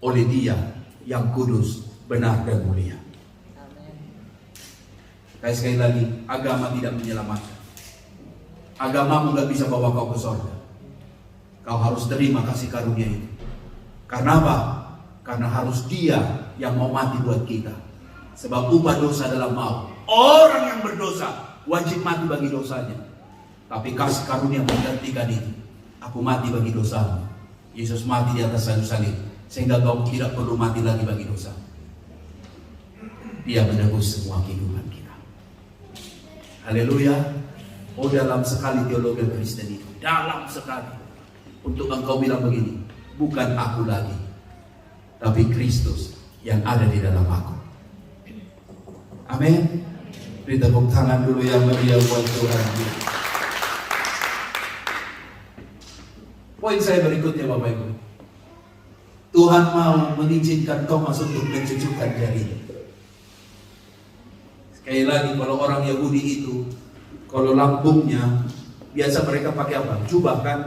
oleh Dia yang kudus, benar dan mulia. Kayak sekali lagi, agama tidak menyelamatkan. Agamamu gak bisa bawa kau ke surga. Kau harus terima kasih karunia itu. Karena apa? Karena harus Dia yang mau mati buat kita. Sebab upah dosa adalah maut. Orang yang berdosa wajib mati bagi dosanya. Tapi kasih karunia menggantikan itu. Aku mati bagi dosamu. Yesus mati di atas kayu salib, sehingga kau tidak perlu mati lagi bagi dosa. Dia menebus semua kehidupan kita. Haleluya. Oh, dalam sekali teologi Kristen itu. Dalam sekali. Untuk engkau bilang begini, bukan aku lagi, tapi Kristus yang ada di dalam aku. Amin. Beri tepuk tangan dulu yang meriah buat Tuhan. Poin saya berikutnya Bapak Ibu. Tuhan mau mengizinkan kau masuk untuk mencucukkan jari. Sekali lagi, kalau orang Yahudi itu, kalau lambungnya, biasa mereka pakai apa? Jubah kan?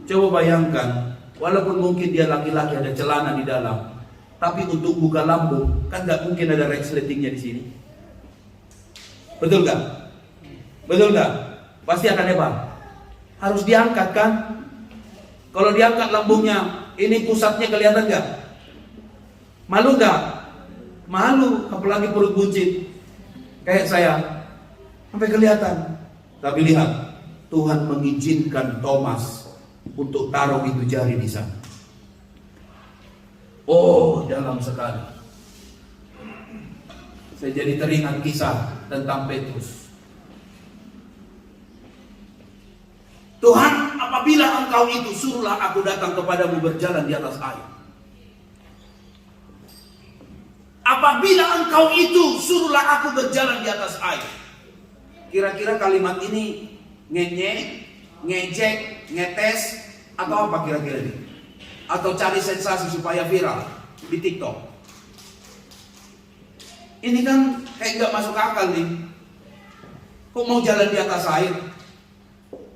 Coba bayangkan, walaupun mungkin dia laki-laki ada celana di dalam, tapi untuk buka lambung, kan gak mungkin ada resletingnya di sini. Betul gak? Betul gak? Pasti akan hebat. Harus diangkat kan? Kalau diangkat lambungnya, Ini pusatnya kelihatan nggak? Malu nggak? Malu, apalagi perut buncit. Kayak saya, sampai kelihatan. Tapi lihat, Tuhan mengizinkan Thomas untuk taruh itu jari di sana. Oh, dalam sekali. Saya jadi teringat kisah tentang Petrus. Tuhan, apabila engkau itu, suruhlah aku datang kepadamu berjalan di atas air. Apabila engkau itu, suruhlah aku berjalan di atas air. Kira-kira kalimat ini ngejek, ngetes, atau apa kira-kira ini? Atau cari sensasi supaya viral di TikTok. Ini kan kayak gak masuk akal nih. Kok mau jalan di atas air?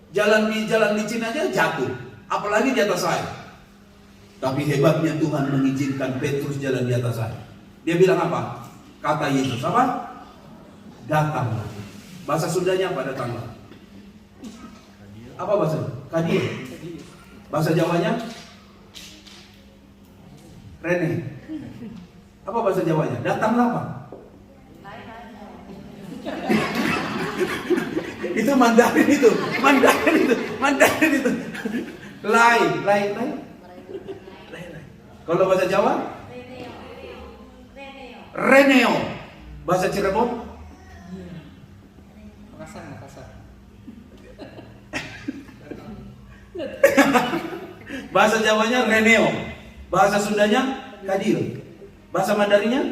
Jalan licin aja jatuh, apalagi di atas air. Tapi hebatnya Tuhan mengizinkan Petrus jalan di atas air. Dia bilang apa? Kata Yesus apa? Datanglah. Bahasa Sundanya apa datanglah? Apa bahasa? Kadir. Bahasa Jawanya? Rene. Apa bahasa Jawanya? Datanglah apa? Itu Mandarin itu. Lai. Kalau bahasa Jawa? Reneo. Bahasa Cirebon? Makassar. Bahasa Jawanya Reneo. Bahasa Sundanya Kadir. Bahasa Mandarinnya?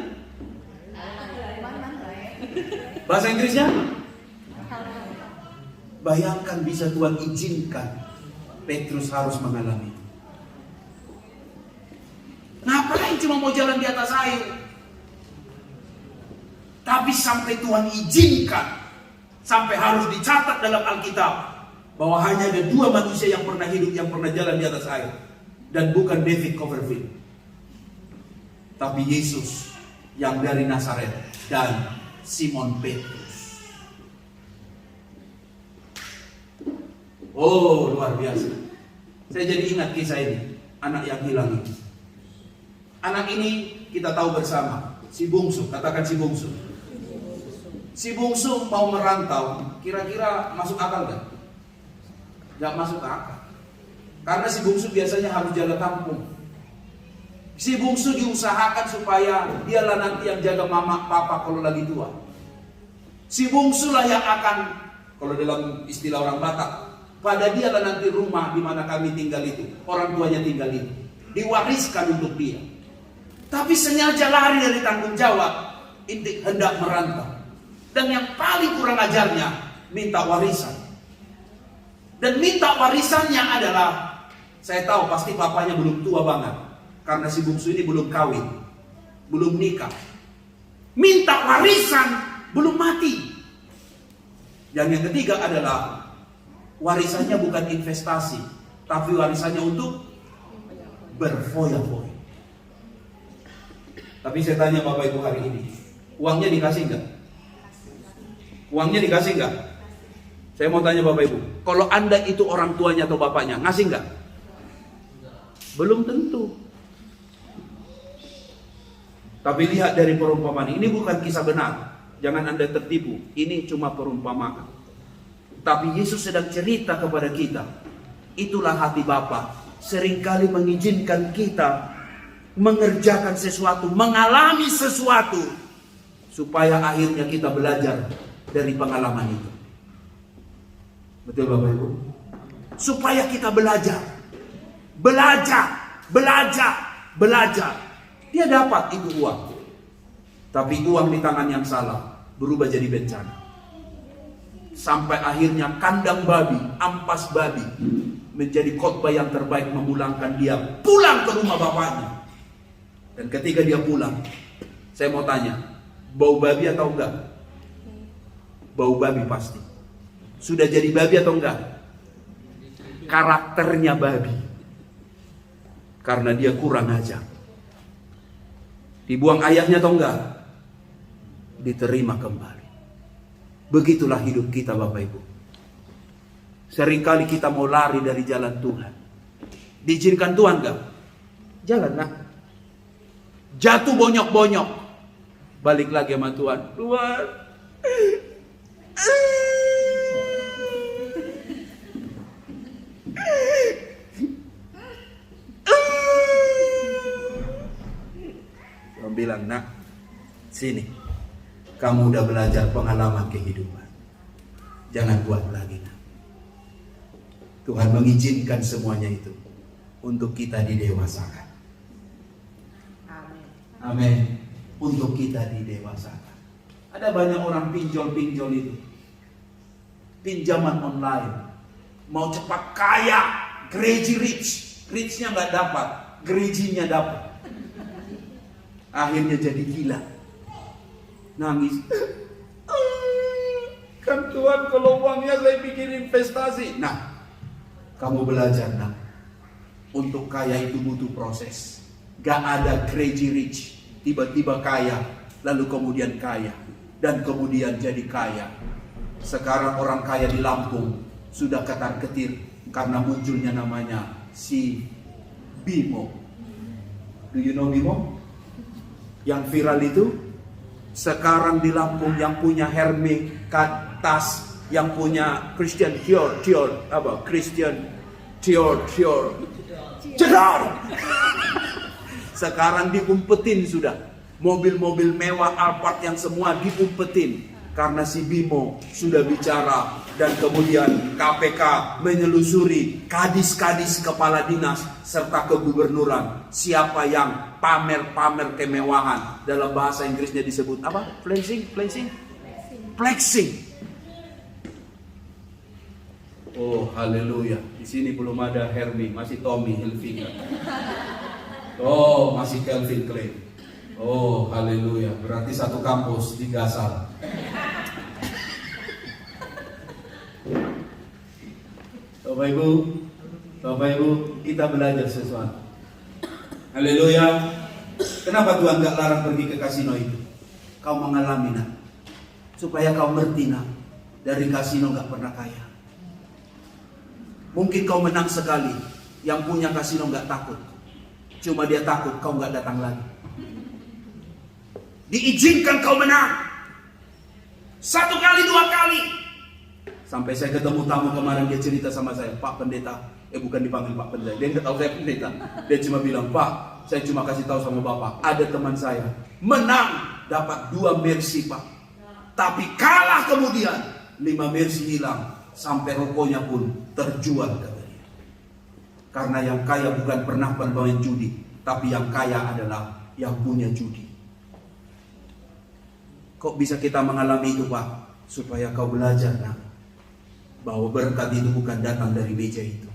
Bahasa Inggrisnya? Bayangkan bisa Tuhan izinkan Petrus harus mengalami. Ngapain cuma mau jalan di atas air? Tapi sampai Tuhan izinkan, sampai harus dicatat dalam Alkitab bahwa hanya ada 2 manusia yang pernah hidup, yang pernah jalan di atas air, dan bukan David Copperfield, tapi Yesus yang dari Nazaret dan Simon Petrus. Oh, luar biasa. Saya jadi ingat kisah ini, anak yang hilang ini. Anak ini kita tahu bersama, si bungsu, katakan si bungsu. Si bungsu mau merantau, kira-kira masuk akal gak? Gak masuk akal. Karena si bungsu biasanya harus jaga kampung. Si bungsu diusahakan supaya dialah nanti yang jaga mama papa kalau lagi tua. Si bungsu lah yang akan, kalau dalam istilah orang Batak, pada dialah nanti rumah di mana kami tinggal itu, orang tuanya tinggal itu, diwariskan untuk dia. Tapi sengaja lari dari tanggung jawab, intik hendak merantau. Dan yang paling kurang ajarnya, minta warisan. Dan minta warisannya adalah, saya tahu pasti papanya belum tua banget, karena si bungsu ini belum kawin, belum nikah. Minta warisan, belum mati. Dan yang ketiga adalah, warisannya bukan investasi, tapi warisannya untuk berfoya-foya. Tapi saya tanya Bapak Ibu hari ini, uangnya dikasih enggak? Uangnya dikasih enggak? Saya mau tanya Bapak Ibu, kalau Anda itu orang tuanya atau bapaknya, ngasih enggak? Belum tentu. Tapi lihat dari perumpamaan ini bukan kisah benar. Jangan Anda tertipu, ini cuma perumpamaan. Tapi Yesus sedang cerita kepada kita. Itulah hati Bapa, seringkali mengizinkan kita mengerjakan sesuatu, mengalami sesuatu, supaya akhirnya kita belajar dari pengalaman itu. Betul Bapak Ibu? Supaya kita belajar. Dia dapat itu uang. Tapi uang di tangan yang salah berubah jadi bencana. Sampai akhirnya kandang babi, ampas babi menjadi khotbah yang terbaik memulangkan dia pulang ke rumah bapaknya. Dan ketika dia pulang, saya mau tanya, bau babi atau enggak? Bau babi pasti. Sudah jadi babi atau enggak? Karakternya babi. Karena dia kurang ajar. Dibuang ayahnya atau enggak? Diterima kembali. Begitulah hidup kita Bapak Ibu. Seringkali kita mau lari dari jalan Tuhan. Diizinkan Tuhan enggak? Jalan nak. Jatuh bonyok-bonyok. Balik lagi sama Tuhan. Tuhan. Tuhan bilang, nak, sini. Kamu udah belajar pengalaman kehidupan. Jangan buat lagi, nak. Tuhan mengizinkan semuanya itu untuk kita didewasakan. Amin. Untuk kita didewasakan. Ada banyak orang pinjol-pinjol itu. Pinjaman online. Mau cepat kaya, crazy rich. Richnya nggak dapat, crazy-nya dapat. Akhirnya jadi gila. Nangis. Kan Tuhan, kalau uangnya saya bikin investasi. Nah, kamu belajar, nak. Untuk kaya itu butuh proses. Gak ada crazy rich. Tiba-tiba kaya, lalu kemudian kaya, dan kemudian jadi kaya. Sekarang orang kaya di Lampung sudah ketar-ketir karena munculnya namanya si Bimo. Do you know Bimo? Yang viral itu. Sekarang di Lampung yang punya Hermes tas, yang punya Christian Dior, Cedar. Sekarang diumpetin sudah. Mobil-mobil mewah Alphard yang semua diumpetin. Karena si Bimo sudah bicara. Dan kemudian KPK menyelusuri kadis-kadis kepala dinas serta kegubernuran. Siapa yang pamer-pamer kemewahan. Dalam bahasa Inggrisnya disebut apa? Flexing. Oh, haleluya. Di sini belum ada Hermi, masih Tommy Hilfiger. Oh, masih Calvin Klein. Oh, haleluya. Berarti satu kampus digasal. Bapak Ibu, kita belajar sesuatu. Haleluya. Kenapa Tuhan gak larang pergi ke kasino itu? Kau mengalami, nak. Supaya kau ngerti, nak. Dari kasino gak pernah kaya. Mungkin kau menang sekali. Yang punya kasino gak takut. Cuma dia takut kau gak datang lagi. Diizinkan kau menang. 1 kali, 2 kali. Sampai saya ketemu tamu kemarin, dia cerita sama saya, Pak Pendeta. Bukan dipanggil Pak Pendeta, dia nggak tahu saya pendeta. Dia cuma bilang, Pak, saya cuma kasih tahu sama Bapak, ada teman saya menang dapat 2 Mercy, Pak. Tapi kalah kemudian 5 Mercy hilang, sampai rokoknya pun terjual ke dia. Karena yang kaya bukan pernah bermain judi, tapi yang kaya adalah yang punya judi. Kok bisa kita mengalami itu, Pak? Supaya kau belajar, nak, bahwa berkat itu bukan datang dari meja itu.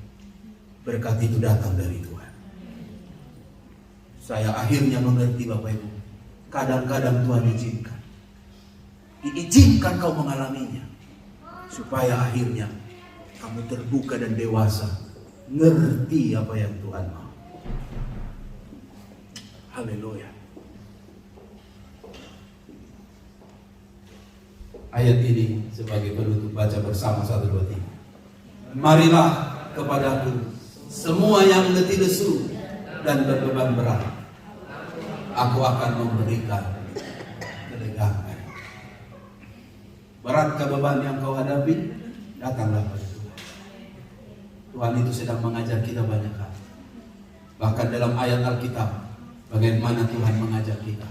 Berkat itu datang dari Tuhan. Saya akhirnya mengerti, Bapak Ibu. Kadang-kadang Tuhan izinkan. Diizinkan kau mengalaminya. Supaya akhirnya kamu terbuka dan dewasa. Ngerti apa yang Tuhan mau. Haleluya. Ayat ini sebagai penutup, baca bersama 1, 2, 3. Marilah kepadaku semua yang letih lesu dan berbeban berat. Aku akan memberikan kelegaan. Beratkah beban yang kau hadapi? Datanglah pada Tuhan. Tuhan itu sedang mengajar kita banyak hal. Bahkan dalam ayat Alkitab, bagaimana Tuhan mengajar kita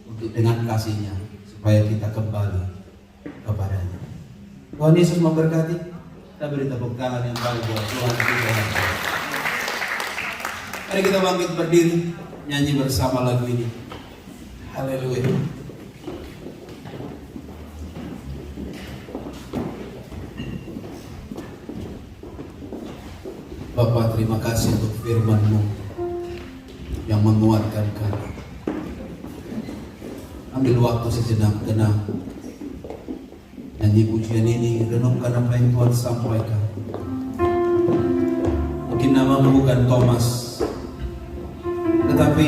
untuk dengan kasih-Nya supaya kita kembali kepadanya. Tuhan Yesus memberkati. Kita beri tepuk tangan yang baik buat Tuhan kita. Mari kita bangkit berdiri, nyanyi bersama lagu ini. Haleluya. Bapa, terima kasih untuk firman-Mu yang menguatkan kami. Ambil waktu sejenak, tenang. Nyanyi pujian ini, renungkan apa yang Tuhan sampaikan. Mungkin namamu bukan Thomas, tetapi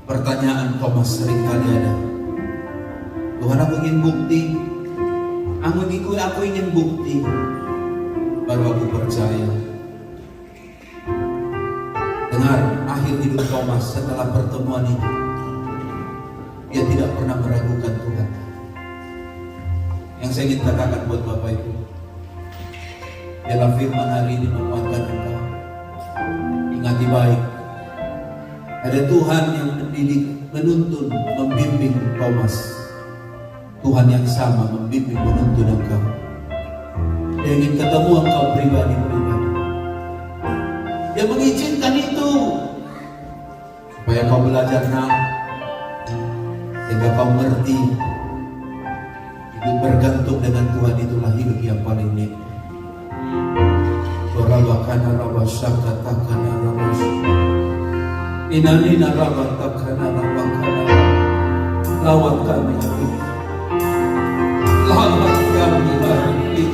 pertanyaan Thomas seringkali ada. Tuhan, aku ingin bukti. Aku ingin bukti. Baru aku percaya. Dengar akhir hidup Thomas setelah pertemuan itu. Dia tidak pernah meragukan Tuhan. Yang saya ingin katakan buat Bapak Ibu, dalam firman hari ini menguatkan engkau. Ingati baik, ada Tuhan yang mendidik, menuntun, membimbing Thomas. Tuhan yang sama membimbing, menuntun engkau. Dia ingin ketemu engkau pribadi-pribadi. Dia mengizinkan itu supaya kau belajar sehingga kau mengerti hidup bergantung dengan Tuhan itulah hidup yang paling nikmat. Rabakana rabasakatakana rabas inanina rabatakana rabakana. Lawat kami hari ini, lawat kami hari ini,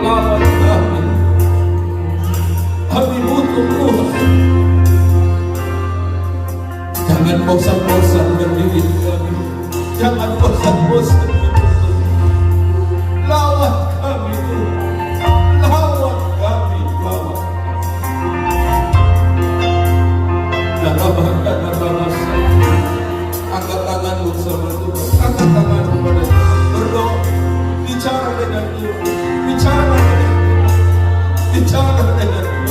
lawat kami. Kami butuh Tuhan. Jangan bosan-bosan mendidik kami, jangan bosan-bosan menuntut. Lawat kami Tuhan, lawat kami, lawat. Angkat tangan bersama Tuhan, angkat tangan kepada Tuhan, berdoa, bicara dengan Tuhan, bicara dengan Tuhan, bicara dengan Tuhan.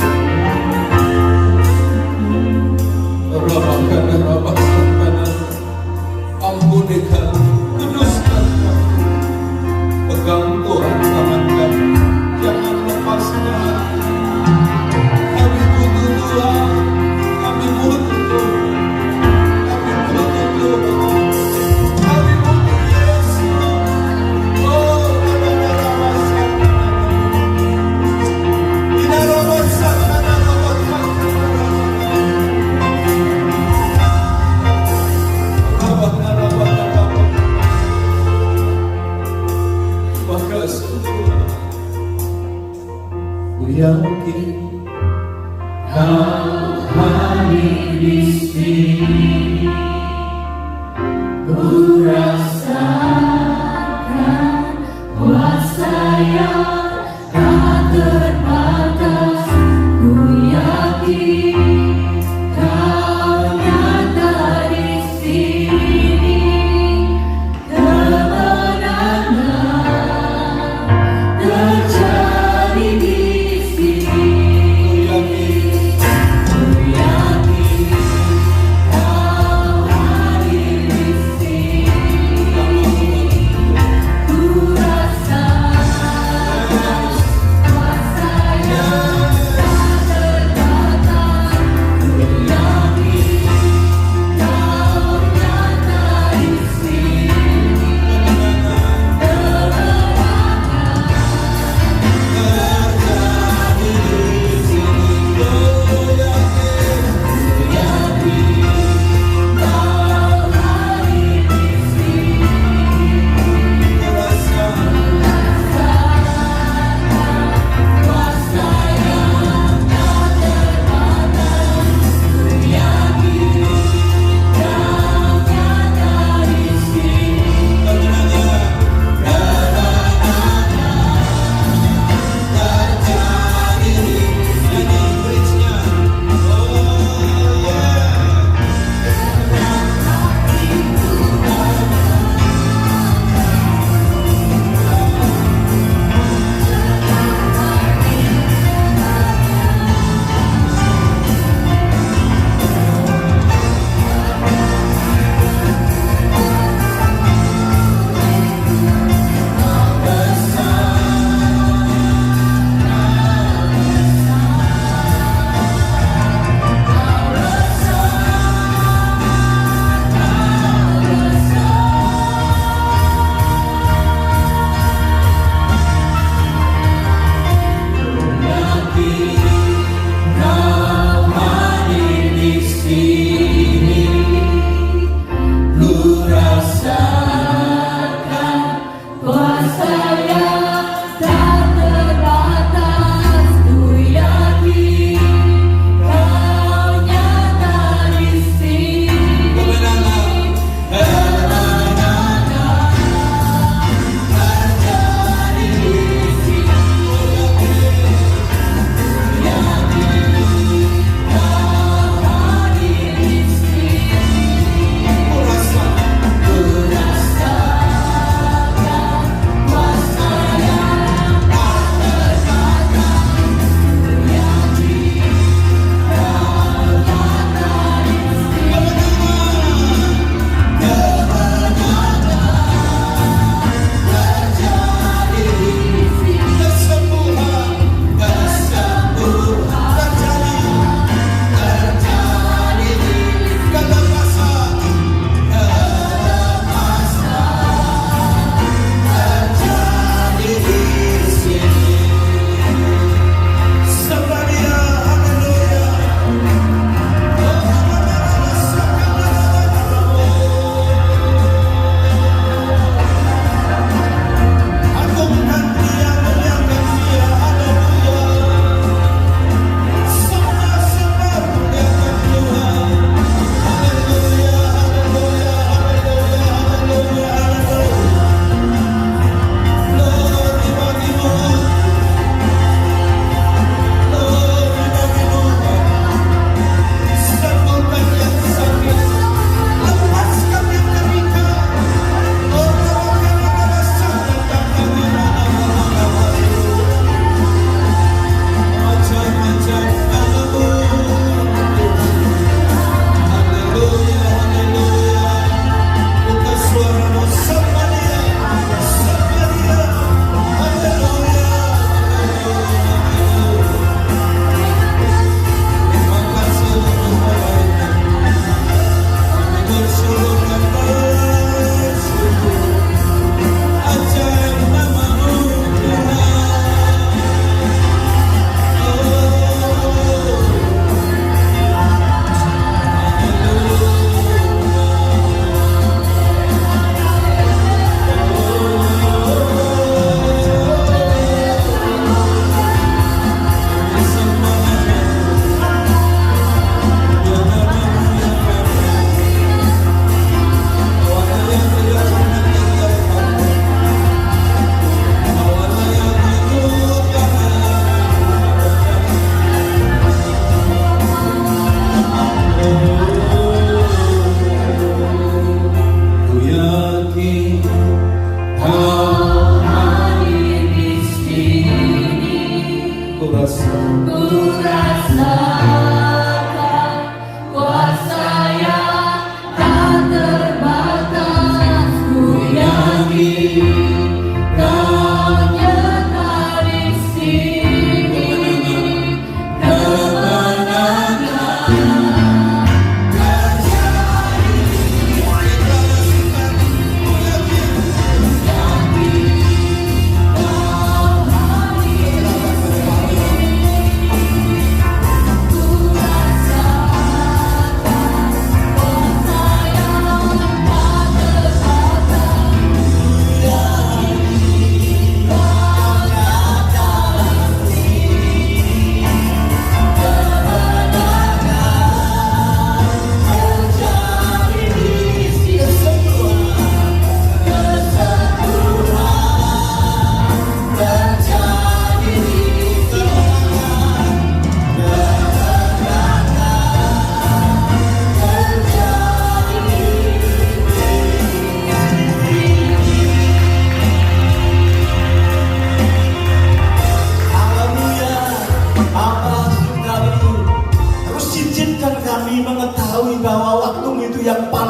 Ampuni kami, kuduskan kami. Pegang Tuhan tangan kami, jangan lepasnya. Kami butuh Tuhan, kami butuh Tuhan, kami butuh Tuhan, kami butuh Yesus. Oh, ku yakin Kau hadir di sini, ku rasakan kuasa yang tak terbatas. Ku yakin Kau nyata di sini, kemenangan terjadi di sini.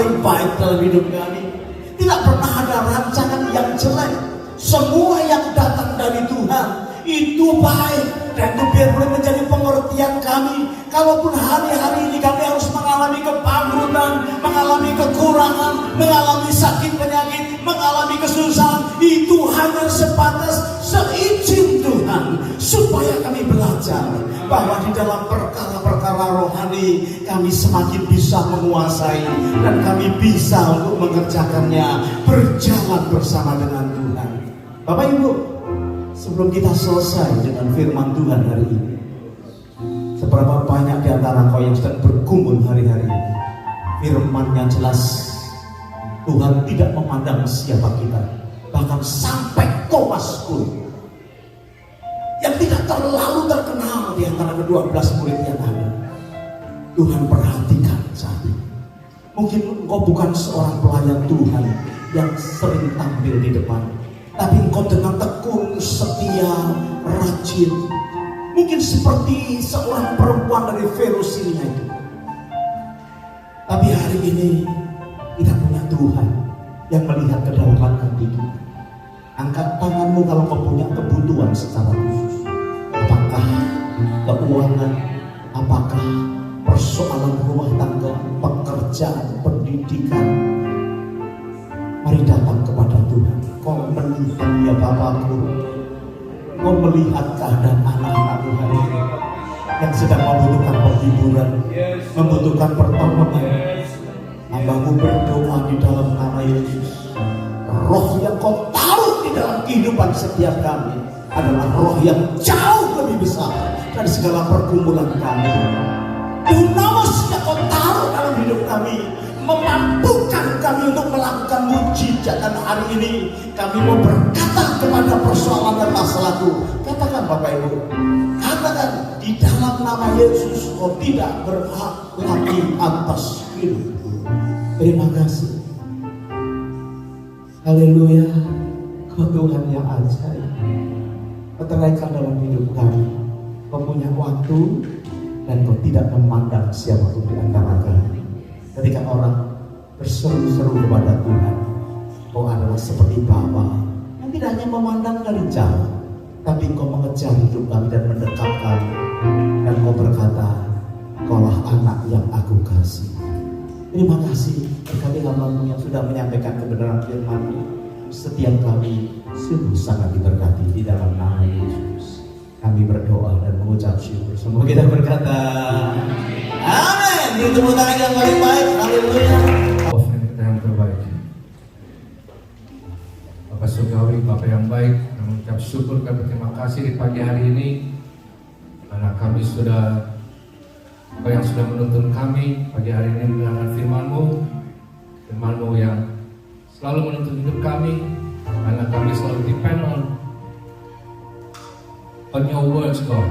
paling baik dalam hidup kami. Tidak pernah ada rancangan yang jelek. Semua yang datang dari Tuhan itu baik, dan itu biar boleh menjadi pengertian kami. Kalaupun hari-hari ini kami harus mengalami kebangkrutan, mengalami kekurangan, mengalami sakit penyakit, mengalami kesusahan, itu hanya sebatas seizin Tuhan supaya kami belajar bahwa di dalam perkara-perkara rohani kami semakin bisa menguasai, dan kami bisa untuk mengerjakannya berjalan bersama dengan Tuhan. Bapak Ibu, sebelum kita selesai dengan firman Tuhan hari ini, seberapa banyak di antara kau yang sedang bergumul hari-hari ini? Firman-Nya jelas, Tuhan tidak memandang siapa kita, bahkan sampai Thomas pun yang tidak terlalu terkenal di antara kedua belas murid yang ada, Tuhan perhatikan saat ini. Mungkin engkau bukan seorang pelayan Tuhan yang sering tampil di depan, tapi engkau dengan tekun, setia, rajin. Mungkin seperti seorang perempuan dari Verosimia itu. Tapi hari ini kita punya Tuhan yang melihat kedalaman hati kita. Angkat tanganmu kalau kau punya kebutuhan secara khusus. Apakah keuangan, apakah persoalan rumah tangga, pekerjaan, pendidikan. Mari datang kepada Tuhan. Kau melihat ya Bapakku, kau melihat keadaan anak-anak Tuhan ini yang sedang membutuhkan penghiburan, membutuhkan pertolongan. Hambamu berdoa di dalam nama Yesus. Roh yang kau taruh di dalam kehidupan setiap kami adalah roh yang jauh lebih besar dari segala pergumulan kami. Dunamis yang kau taruh dalam hidup kami memampukan kami untuk melakukan mujizat. Dan hari ini kami mau berkata kepada persoalan dan masalahku. Katakan Bapak Ibu, katakan di dalam nama Yesus, kau tidak berhak lagi atas hidupku. Terima kasih. Haleluya. Kau Tuhan yang ajaib. Kau teraikan dalam hidup kami. Kau punya waktu dan kau tidak memandang siapapun di antara kami. Ketika orang berseru-seru kepada Tuhan, kau adalah seperti Bapa yang tidak hanya memandang dari jauh, tapi kau mengejar hidup kami dan mendekat kami. Dan kau berkata, kaulah anak yang aku kasih. Terima kasih berkati hamba-Mu yang sudah menyampaikan kebenaran firman-Mu. Setiap kami sungguh sangat diberkati di dalam nama Yesus. Kami berdoa dan mengucap syukur. Semua kita berkata, amin. Beri tepuk tangan yang paling baik. Haleluya. Offering kita yang terbaik. Bapak Surgawi, Bapak yang baik, kami mengucap syukur dan berterima kasih di pagi hari ini karena kami sudah, Kau yang sudah menuntun kami pagi hari ini mendengarkan firman-Mu, firman-Mu yang selalu menuntun hidup kami, karena kami selalu depend on your words, God.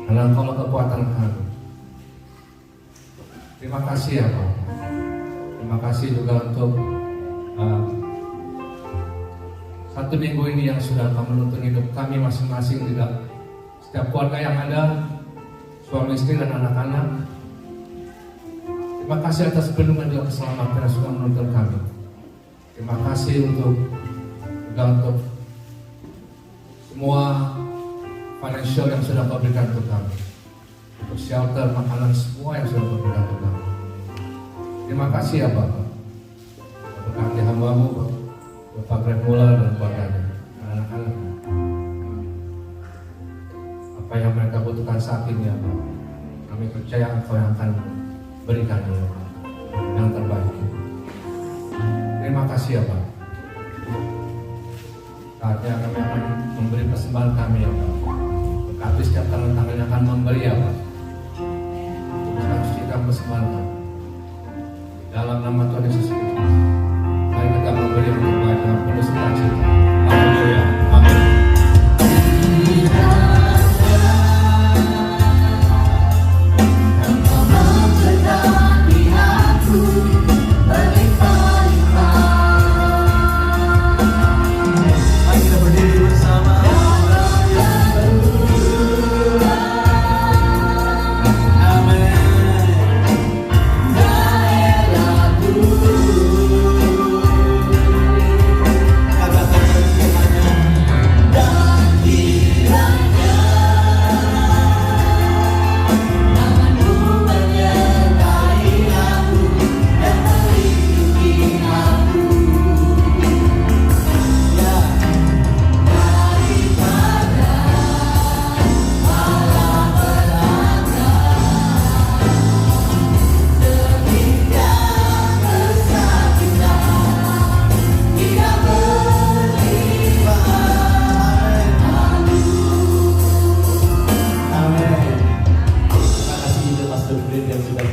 Karena Engkau kekuatan kami. Terima kasih ya Pak. Terima kasih juga untuk satu minggu ini yang sudah Kau menuntun hidup kami masing-masing, tidak setiap keluarga yang ada, suami istri dan anak-anak. Terima kasih atas perlindungan dan keselamatan yang sudah menuntun kami. Terima kasih untuk semua financial yang sudah Kau berikan untuk kami, untuk shelter, makanan, semua yang sudah Kau berikan untuk kami. Terima kasih ya Bapak. Berkati hamba-Mu, Bapak Greg Muller dan keluarganya, anak-anak. Apa yang mereka butuhkan saat ini ya Bapak, kami percaya Engkau yang akan berikan yang terbaik. Terima kasih ya Pak. Saatnya kami akan memberi persembahan kami ya Pak. Berkati setiap tangan-tangan yang akan memberi ya Pak. Kita sucikan persembahan kami dalam nama Tuhan Yesus Kristus. Mari kita memberi yang terbaik dengan penuh sukacita. Haleluya. Amin.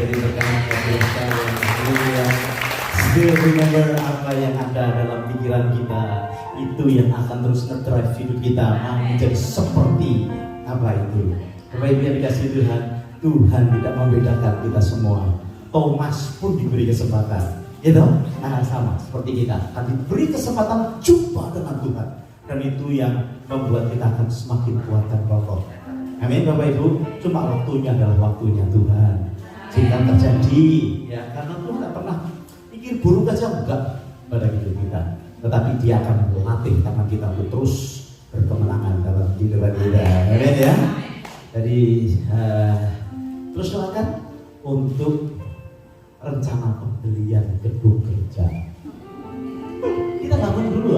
menjadi berkat biasa. Haleluya. Still remember apa yang ada dalam pikiran kita, itu yang akan terus nge-drive hidup kita menjadi seperti apa itu. Bapak Ibu yang dikasihi Tuhan, Tuhan tidak membedakan kita semua. Thomas pun diberi kesempatan, gitu? Nah, sama seperti kita, akan diberi kesempatan jumpa dengan Tuhan, dan itu yang membuat kita akan semakin kuat dan kokoh. Amin, Bapak Ibu. Cuma waktunya adalah waktunya Tuhan. Jika terjadi, ya karena Tuhan tidak pernah pikir buruk aja enggak pada hidup kita, tetapi Dia akan melatih tangan kita untuk terus berkemenangan dalam kehidupan kita. Amin ya. Jadi terus doakan untuk rencana pembelian gedung gereja. Kita bangun dulu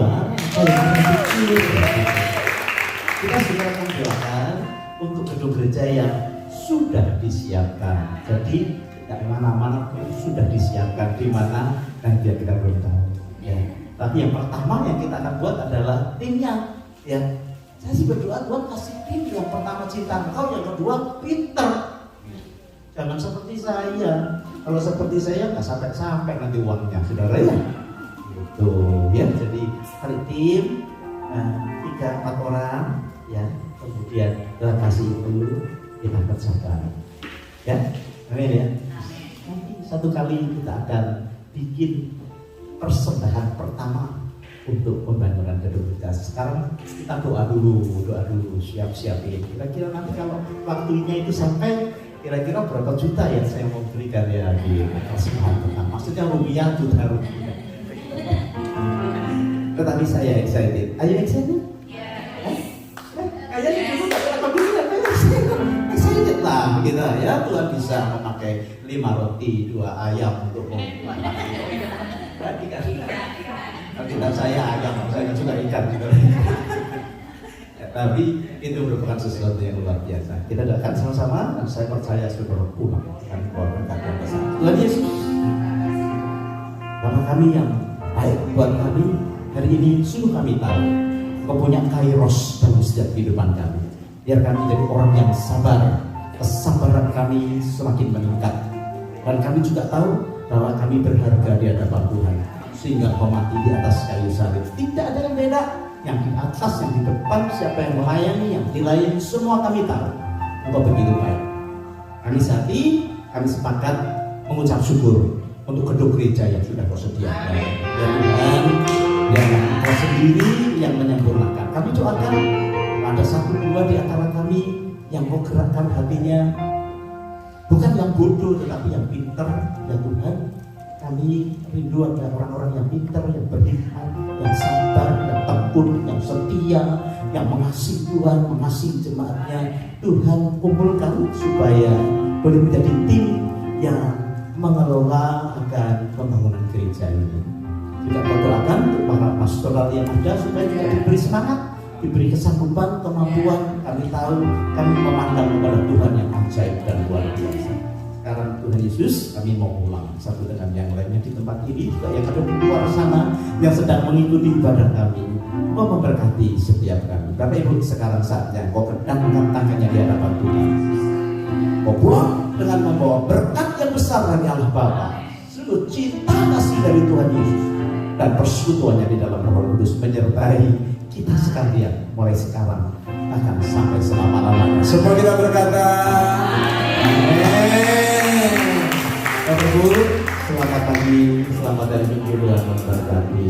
kita segera akan doakan untuk gedung gereja yang sudah disiapkan. Jadi tidak mana-mana sudah disiapkan di mana nanti kita belum tahu. Ya. Tapi yang pertama yang kita akan buat adalah timnya. Ya, saya sih berdoa Tuhan kasih tim yang pertama cinta Engkau, yang kedua pinter. Jangan seperti saya. Kalau seperti saya nggak sampai nanti uangnya, saudara ya. Gitu ya. Jadi cari tim 3-4 orang, ya. Kemudian dalam kasih itu kita kerjakan. Ya, amin ya. Nanti satu kali kita akan bikin persembahan pertama untuk pembangunan gedung kita. Sekarang kita doa dulu, siap-siapin. Kira-kira nanti kalau waktunya itu sampai, kira-kira berapa juta yang saya mau berikan ya di persembahan pertama. Maksudnya rupiah, juta rupiah. Tetapi saya excited. Are you excited? Kayaknya dulu apa dulu ya? Excited lah kita ya. Tuhan bisa memakai 5 roti, 2 ayam untuk tidak saya ayam, saya juga ikan juga. Ya, tapi itu merupakan sesuatu yang luar biasa. Kita doakan sama-sama dan saya percaya saudara pulang dengan berkat yang besar. Tuhan Yesus, Bapa kami yang baik buat kami hari ini, sungguh kami tahu Kau punya kairos dalam setiap kehidupan kami. Biar kami jadi orang yang sabar, kesabaran kami semakin meningkat, dan kami juga tahu bahwa kami berharga di hadapan Tuhan, sehingga Kau mati di atas kayu salib. Tidak ada yang beda, yang di atas, yang di depan, siapa yang melayani, yang dilayani, semua kami tahu Engkau begitu baik. Kami saat ini, kami sepakat mengucap syukur untuk gedung gereja yang sudah Kau sediakan. Ya Tuhan, yang Kau sendiri yang menyempurnakan. Kami doakan ada 1-2 di antara kami yang Kau gerakkan hatinya, bukan yang bodoh tetapi yang pintar. Ya Tuhan, kami rindu ada orang-orang yang pintar, yang berhikmat, yang sabar, yang tekun, yang setia, yang mengasihi Tuhan, mengasihi jemaatnya. Tuhan kumpulkan supaya boleh menjadi tim yang mengelola akan pembangunan gereja ini. Juga berdoakan untuk para pastoral yang ada supaya juga diberi semangat, diberi kesanggupan, kemampuan. Kami tahu kami memandang kepada Tuhan yang ajaib dan luar biasa. Sekarang Tuhan Yesus, kami mau pulang satu dengan yang lainnya di tempat ini, juga yang ada di luar sana yang sedang mengikuti ibadah kami. Kau memberkati setiap kami. Bapak Ibu, sekarang saatnya Kau kedangkan tangannya di hadapan Tuhan. Kau pulang dengan membawa berkat yang besar dari Allah Bapa, sungguh cinta kasih dari Tuhan Yesus, dan persekutuannya di dalam Roh Kudus menyertai kita sekalian mulai sekarang akan sampai selama-lamanya. Semua kita berkata amin. Bapak Ibu, selamat pagi, selamat hari Minggu, Tuhan memberkati.